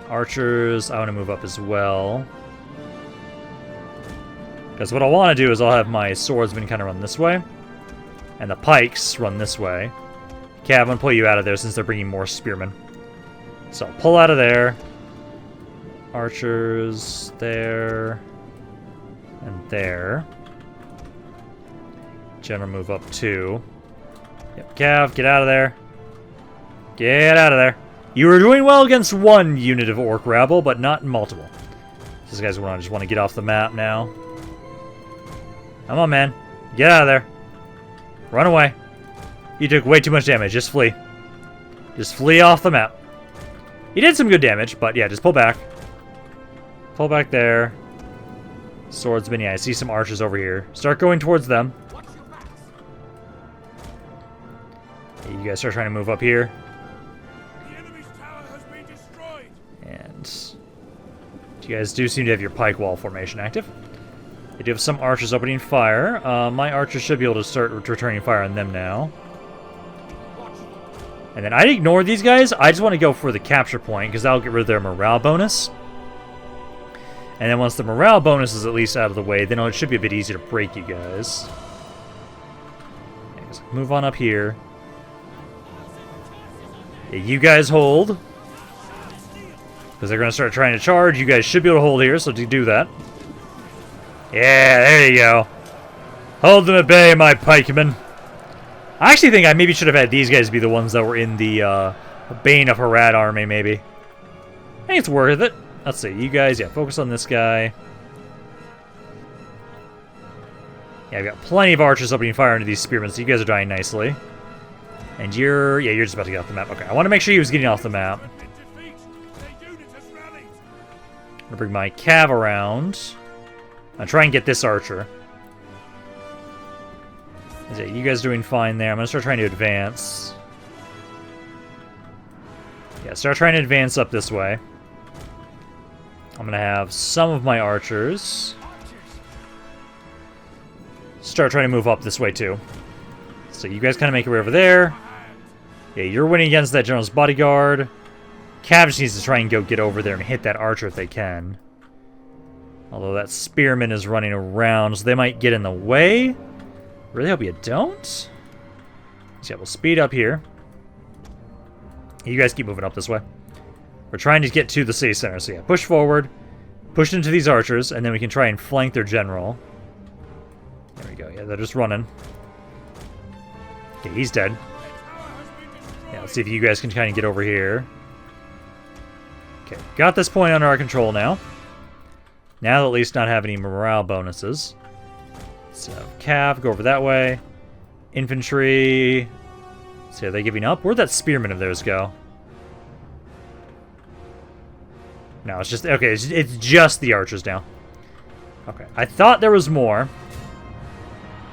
Archers, I want to move up as well. Because what I want to do is I'll have my swordsmen kind of run this way. And the pikes run this way. Okay, I'm going to pull you out of there since they're bringing more spearmen. So, pull out of there. Archers there. And there. General move up too. Yep, Cav, get out of there. Get out of there. You were doing well against one unit of orc rabble, but not multiple. These guys just want to get off the map now. Come on, man. Get out of there. Run away. You took way too much damage. Just flee. Just flee off the map. You did some good damage, but yeah, just pull back. Pull back there. Swordsman, yeah, I see some archers over here. Start going towards them. Yeah, you guys start trying to move up here. The enemy's tower has been destroyed. And you guys do seem to have your pike wall formation active. They do have some archers opening fire. My archers should be able to start returning fire on them now. And then I'd ignore these guys. I just want to go for the capture point because that'll get rid of their morale bonus. And then once the morale bonus is at least out of the way, then it should be a bit easier to break you guys. Move on up here. Yeah, you guys hold. Because they're going to start trying to charge. You guys should be able to hold here, so do that. Yeah, there you go. Hold them at bay, my pikemen. I actually think I maybe should have had these guys be the ones that were in the Bane of Harad army, maybe. I think it's worth it. Let's see, you guys, yeah, focus on this guy. Yeah, I've got plenty of archers opening fire into these spearmen, so you guys are dying nicely. And you're just about to get off the map. Okay, I want to make sure he was getting off the map. I'm gonna bring my cav around. I'll try and get this archer. You guys doing fine there. I'm gonna start trying to advance. Yeah, start trying to advance up this way. I'm gonna have some of my archers start trying to move up this way too. So you guys kind of make your way over there. Yeah, you're winning against that general's bodyguard. Cav just needs to try and get over there and hit that archer if they can. Although that spearman is running around, so they might get in the way. Really hope you don't. So yeah, we'll speed up here. You guys keep moving up this way. We're trying to get to the city center, so yeah, push forward. Push into these archers, and then we can try and flank their general. There we go, yeah, they're just running. Okay, he's dead. Yeah, let's see if you guys can kind of get over here. Okay, got this point under our control now. Now they'll at least not have any morale bonuses. So, Cav, go over that way. Infantry. So, are they giving up? Where'd that spearman of theirs go? No, it's just... Okay, it's just the archers now. Okay, I thought there was more.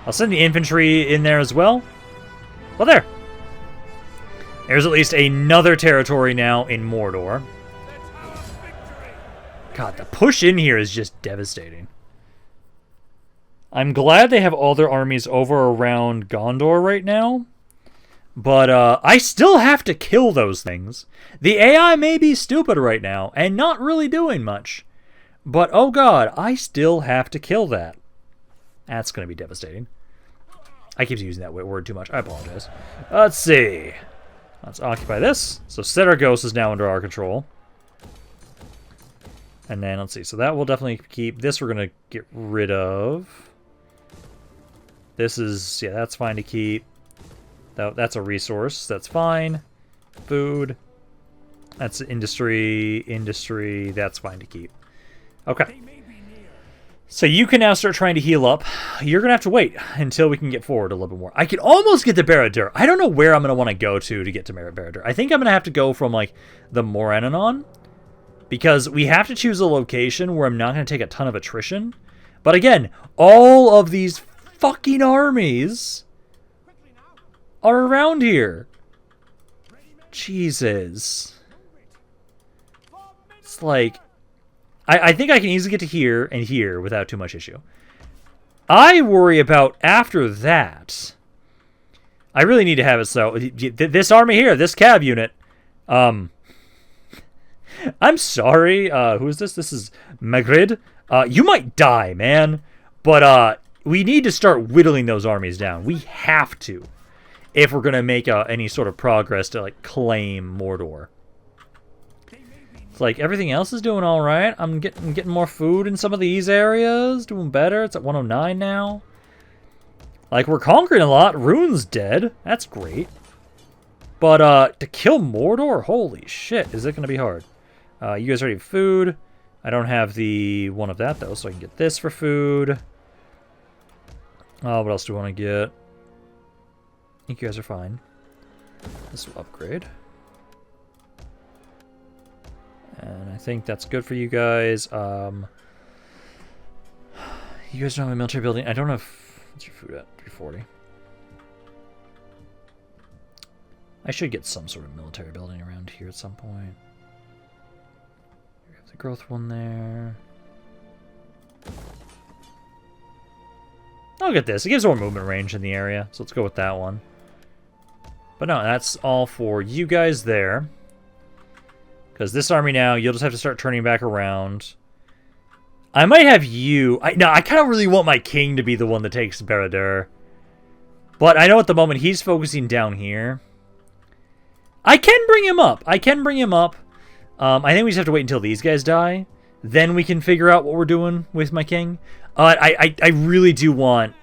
I'll send the infantry in there as well. Well, there. There's at least another territory now in Mordor. God, the push in here is just devastating. I'm glad they have all their armies over around Gondor right now. But I still have to kill those things. The AI may be stupid right now and not really doing much. But oh god, I still have to kill that. That's going to be devastating. I keep using that word too much. I apologize. Let's see. Let's occupy this. So Seregost is now under our control. And then, let's see. So that will definitely keep... This we're going to get rid of. This is... Yeah, that's fine to keep. That's a resource. That's fine. Food. That's industry. Industry. That's fine to keep. Okay. So you can now start trying to heal up. You're going to have to wait until we can get forward a little bit more. I could almost get to Barad-dûr. I don't know where I'm going to want to go to get to Barad-dûr. I think I'm going to have to go from, like, the Mor-Ananon. Because we have to choose a location where I'm not going to take a ton of attrition. But again, all of these fucking armies are around here. Jesus. It's like... I think I can easily get to here and here without too much issue. I worry about after that. I really need to have it so... This army here, this cav unit... I'm sorry, who is this? This is Magrid. You might die, man. But we need to start whittling those armies down. We have to. If we're going to make any sort of progress to, like, claim Mordor. It's like, everything else is doing alright. I'm getting more food in some of these areas. Doing better. It's at 109 now. Like, we're conquering a lot. Rune's dead. That's great. But, to kill Mordor? Holy shit. Is it going to be hard? You guys already have food. I don't have the one of that, though, so I can get this for food. What else do I want to get? I think you guys are fine. This will upgrade. And I think that's good for you guys. You guys don't have a military building. I don't have... What's your food at? 340. I should get some sort of military building around here at some point. We have the growth one there. I'll get this. It gives more movement range in the area, so let's go with that one. But no, that's all for you guys there. Because this army now, you'll just have to start turning back around. I might have you... I kind of really want my king to be the one that takes Barad-dûr. But I know at the moment he's focusing down here. I can bring him up. I think we just have to wait until these guys die. Then we can figure out what we're doing with my king. I really do want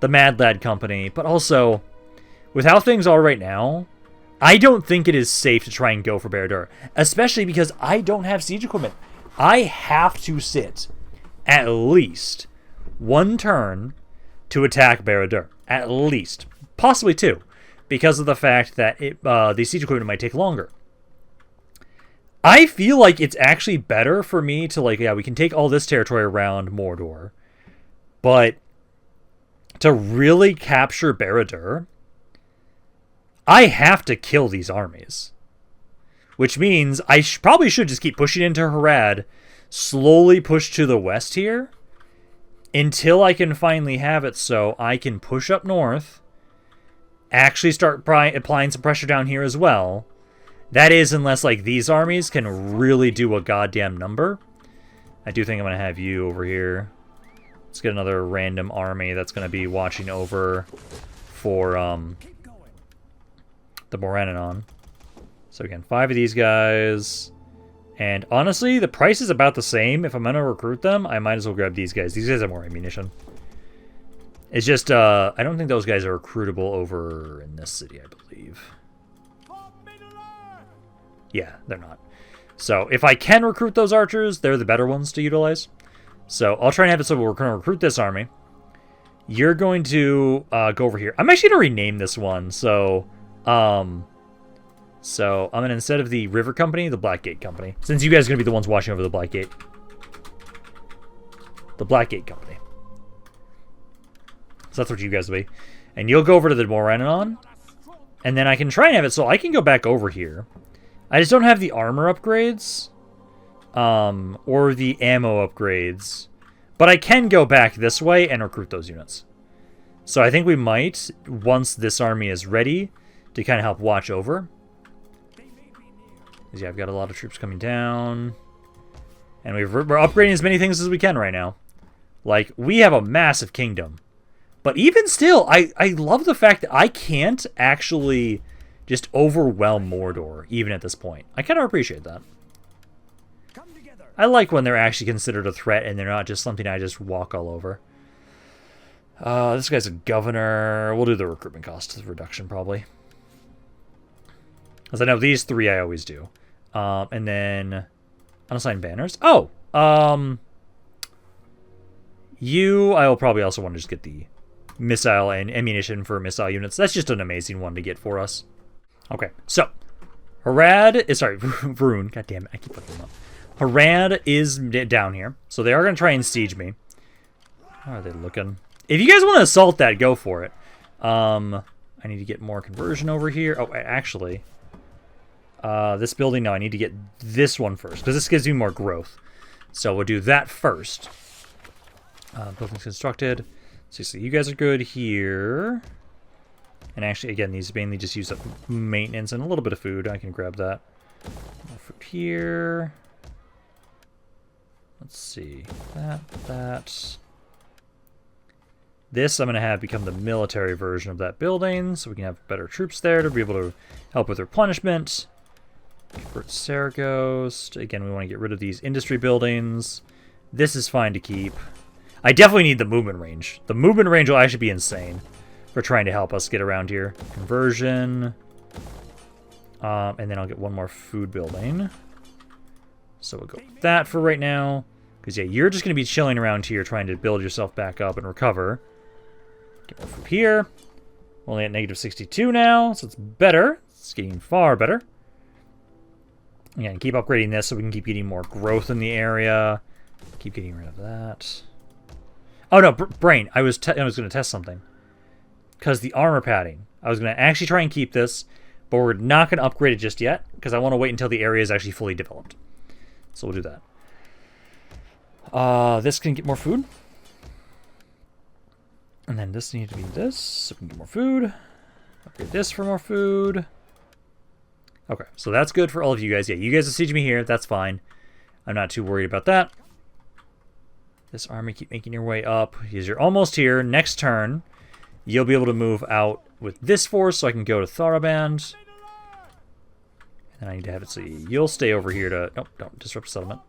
the Mad Lad Company. But also, with how things are right now, I don't think it is safe to try and go for Barad-dûr. Especially because I don't have siege equipment. I have to sit at least one turn to attack Barad-dûr. At least. Possibly two. Because of the fact that the siege equipment might take longer. I feel like it's actually better for me to, like, yeah, we can take all this territory around Mordor. But to really capture Barad-dûr, I have to kill these armies. Which means I probably should just keep pushing into Harad, slowly push to the west here, until I can finally have it so I can push up north, actually start applying some pressure down here as well. That is, unless, like, these armies can really do a goddamn number. I do think I'm going to have you over here. Let's get another random army that's going to be watching over for the Morannon. So again, 5 of these guys. And honestly, the price is about the same. If I'm going to recruit them, I might as well grab these guys. These guys have more ammunition. It's just, I don't think those guys are recruitable over in this city, I believe. Yeah, they're not. So, if I can recruit those archers, they're the better ones to utilize. So, I'll try and have it so we're going to recruit this army. You're going to go over here. I'm actually going to rename this one. So, I'm going to, instead of the River Company, the Blackgate Company. Since you guys are going to be the ones watching over the Blackgate. The Blackgate Company. So that's what you guys will be. And you'll go over to the Morannon. And then I can try and have it so I can go back over here. I just don't have the armor upgrades. Or the ammo upgrades. But I can go back this way and recruit those units. So I think we might, once this army is ready, to kind of help watch over. Because yeah, I've got a lot of troops coming down. And we're upgrading as many things as we can right now. Like, we have a massive kingdom. But even still, I love the fact that I can't actually just overwhelm Mordor, even at this point. I kind of appreciate that. I like when they're actually considered a threat and they're not just something I just walk all over. This guy's a governor. We'll do the recruitment cost reduction, probably. Because I know these 3 I always do. And then unassigned banners. Oh! You, I will probably also want to just get the missile and ammunition for missile units. That's just an amazing one to get for us. Okay, so Varun, god damn it, I keep fucking them up. Harad is down here, so they are going to try and siege me. How are they looking? If you guys want to assault that, go for it. I need to get more conversion over here. Oh, actually, this building, no, I need to get this one first, because this gives me more growth. So we'll do that first. Buildings constructed. So you guys are good here. And actually, again, these mainly just use up maintenance and a little bit of food. I can grab that. More food here. Let's see. That. This I'm going to have become the military version of that building, so we can have better troops there to be able to help with replenishment. Convert Seregost. Again, we want to get rid of these industry buildings. This is fine to keep. I definitely need the movement range. The movement range will actually be insane for trying to help us get around here. Conversion. And then I'll get one more food building. So we'll go with that for right now. Because, yeah, you're just going to be chilling around here trying to build yourself back up and recover. Get more food here. Only at negative 62 now, so it's better. It's getting far better. Again, keep upgrading this so we can keep getting more growth in the area. Keep getting rid of that. Oh, no, Brain. I was going to test something. Because the armor padding. I was going to actually try and keep this, but we're not going to upgrade it just yet, because I want to wait until the area is actually fully developed. So we'll do that. This can get more food. And then this needs to be this, so we can get more food. Upgrade this for more food. Okay, so that's good for all of you guys. Yeah, you guys siege me here. That's fine. I'm not too worried about that. This army, keep making your way up. Because you're almost here. Next turn, you'll be able to move out with this force, so I can go to Rampaned. And I need to have it so you'll stay over here to... Nope, don't disrupt the settlement.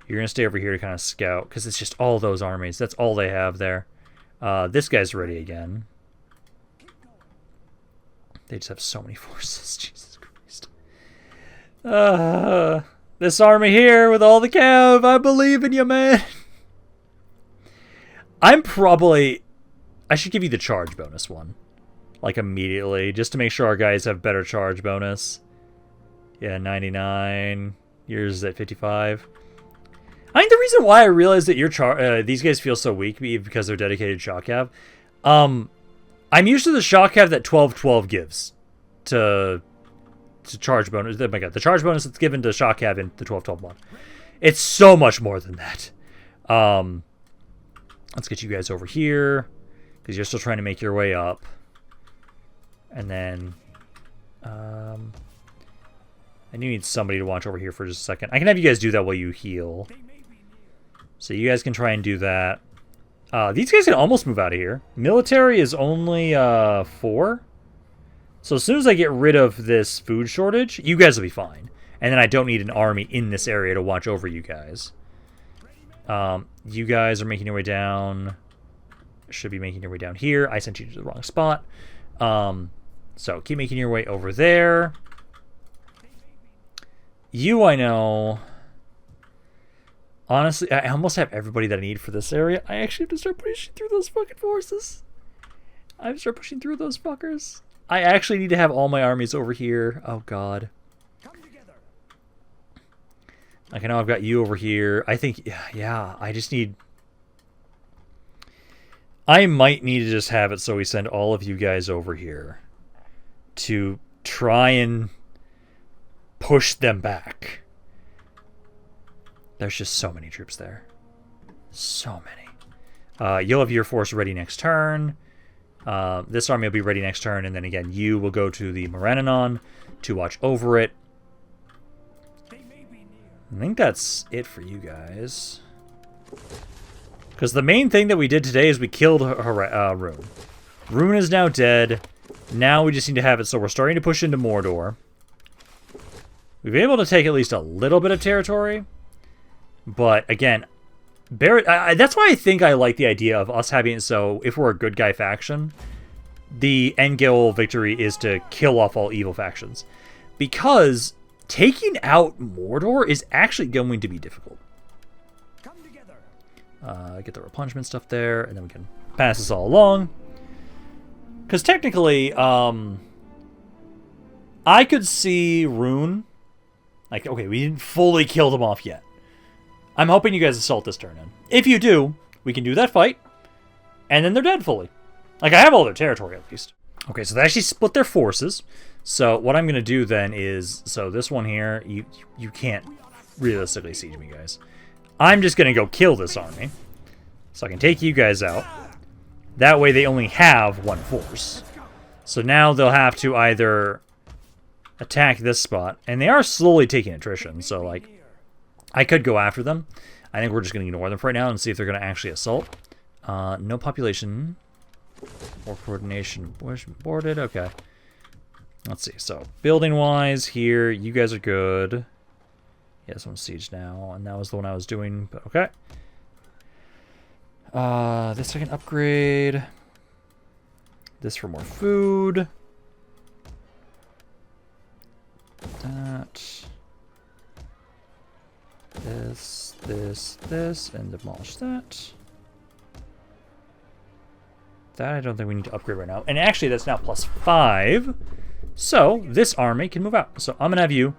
You're going to stay over here to kind of scout, because it's just all those armies. That's all they have there. This guy's ready again. They just have so many forces. Jesus Christ. This army here with all the cav. I believe in you, man. I should give you the charge bonus one. Like, immediately. Just to make sure our guys have better charge bonus. Yeah, 99. Yours is at 55. I think the reason why I realized that these guys feel so weak because they're dedicated shock cav. I'm used to the shock cav that 12-12 gives to charge bonus. Oh my god, the charge bonus that's given to shock cav in the 12-12 mod. It's so much more than that. Let's get you guys over here because you're still trying to make your way up. And then I need somebody to watch over here for just a second. I can have you guys do that while you heal. So you guys can try and do that. These guys can almost move out of here. Military is only 4. So as soon as I get rid of this food shortage, you guys will be fine. And then I don't need an army in this area to watch over you guys. You guys are making your way down. Should be making your way down here. I sent you to the wrong spot. So keep making your way over there. You, I know... Honestly, I almost have everybody that I need for this area. I actually have to start pushing through those fucking forces. I have to start pushing through those fuckers. I actually need to have all my armies over here. Oh, God. Like, I know I've got you over here. I think, yeah, I just need... I might need to just have it so we send all of you guys over here to try and push them back. There's just so many troops there. So many. You'll have your force ready next turn. This army will be ready next turn. And then again, you will go to the Morannon to watch over it. I think that's it for you guys. Because the main thing that we did today is we killed Rune. Rune is now dead. Now we just need to have it so we're starting to push into Mordor. We've been able to take at least a little bit of territory. But again, that's why I think I like the idea of us having it so if we're a good guy faction, the end goal victory is to kill off all evil factions. Because taking out Mordor is actually going to be difficult. Get the replenishment stuff there, and then we can pass this all along. Because technically, I could see Rune Like, okay, we didn't fully kill them off yet. I'm hoping you guys assault this turn in. If you do, we can do that fight, and then they're dead fully. Like, I have all their territory, at least. Okay, so they actually split their forces. So what I'm going to do then is, so this one here, you can't realistically siege me, guys. I'm just going to go kill this army, so I can take you guys out. That way they only have one force. So now they'll have to either attack this spot, and they are slowly taking attrition, so, like, I could go after them. I think we're just going to ignore them for right now and see if they're going to actually assault. No population or coordination boarded. Okay. Let's see. So, building-wise here, you guys are good. Yeah, this one's siege now, and that was the one I was doing, but okay. This I can upgrade. This for more food. That. This, and demolish that. That I don't think we need to upgrade right now. And actually, that's now +5. So, this army can move out. So, I'm going to have you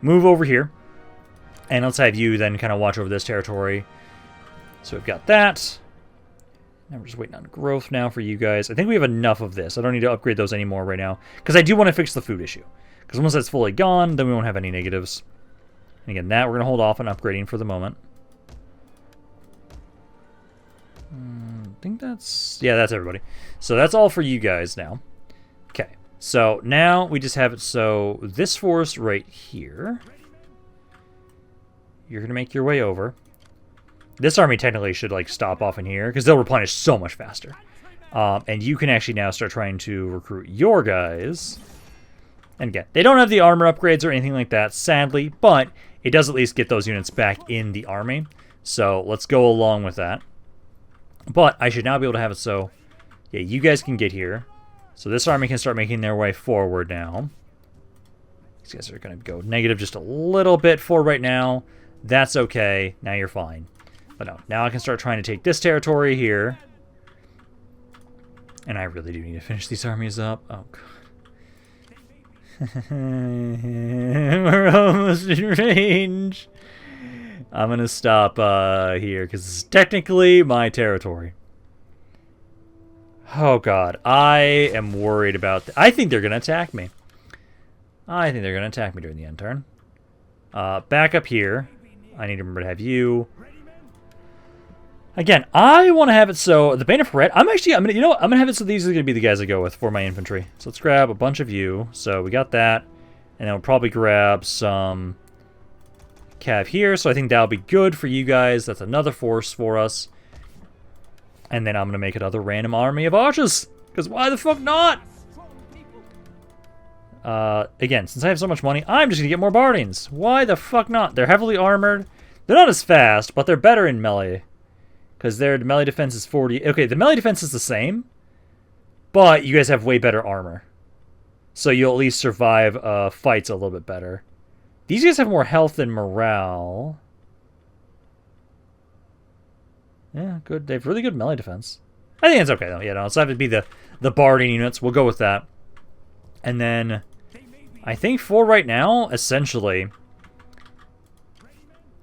move over here. And let's have you then kind of watch over this territory. So, we've got that. Now we're just waiting on growth now for you guys. I think we have enough of this. I don't need to upgrade those anymore right now. Because I do want to fix the food issue. Because once that's fully gone, then we won't have any negatives. And again, that we're going to hold off on upgrading for the moment. I think that's... Yeah, that's everybody. So that's all for you guys now. Okay. So now we just have it so this forest right here. You're going to make your way over. This army technically should like stop off in here because they'll replenish so much faster. And you can actually now start trying to recruit your guys. And again, they don't have the armor upgrades or anything like that, sadly, but it does at least get those units back in the army. So let's go along with that. But I should now be able to have it so, yeah, you guys can get here. So this army can start making their way forward now. These guys are going to go negative just a little bit for right now. That's okay. Now you're fine. But no, now I can start trying to take this territory here. And I really do need to finish these armies up. Oh, God. We're almost in range. I'm going to stop here because it's technically my territory. Oh, God. I am worried about... I think they're going to attack me. I think they're going to attack me during the end turn. Back up here. I need to remember to have you. Again, I want to have it so... The Bane of Red... I'm going to... You know what? I'm going to have it so these are going to be the guys I go with for my infantry. So let's grab a bunch of you. So we got that. And then we'll probably grab some... Cav here, so I think that'll be good for you guys. That's another force for us. And then I'm going to make another random army of archers. Because why the fuck not? Again, since I have so much money, I'm just going to get more Bardings. Why the fuck not? They're heavily armored. They're not as fast, but they're better in melee. Because their melee defense is 40. Okay, the melee defense is the same. But you guys have way better armor. So you'll at least survive fights a little bit better. These guys have more health than morale. Yeah, good. They have really good melee defense. I think it's okay, though. Yeah, no, it's not to be the barding units. We'll go with that. And then, I think for right now, essentially,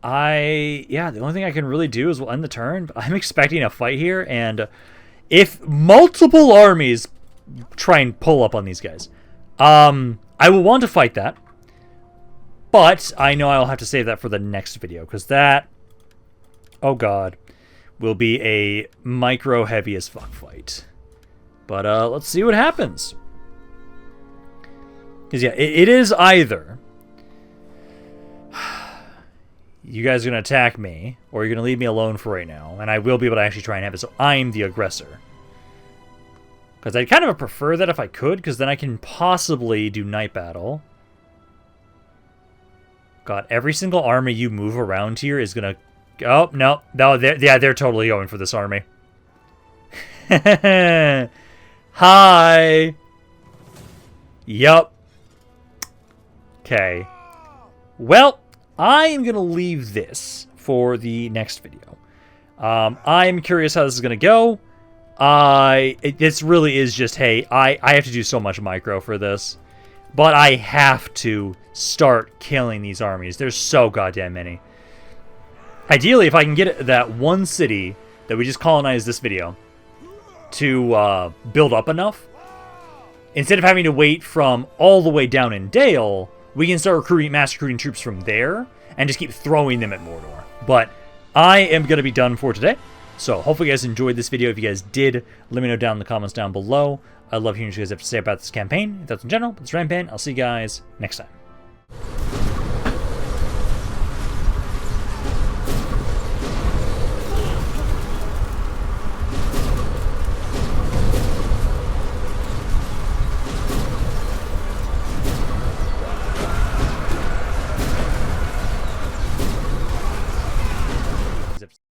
the only thing I can really do is we'll end the turn. I'm expecting a fight here, and if multiple armies try and pull up on these guys, I will want to fight that. But I know I'll have to save that for the next video, because that, oh god, will be a micro heavy as fuck fight. But let's see what happens. Because yeah, it is either you guys are going to attack me, or you're going to leave me alone for right now, and I will be able to actually try and have it so I'm the aggressor. Because I'd kind of prefer that if I could, because then I can possibly do night battle. God, every single army you move around here is gonna... Oh, no. They're totally going for this army. Hi! Yup. Okay. Well, I am gonna leave this for the next video. I'm curious how this is gonna go. This really is just, hey, I have to do so much micro for this. But I have to start killing these armies. There's so goddamn many. Ideally, if I can get that one city that we just colonized this video to build up enough, instead of having to wait from all the way down in Dale, we can start mass recruiting troops from there and just keep throwing them at Mordor. But I am going to be done for today. So hopefully you guys enjoyed this video. If you guys did, let me know down in the comments down below. I love hearing what you guys have to say about this campaign, your thoughts in general. But this Rampaned, I'll see you guys next time.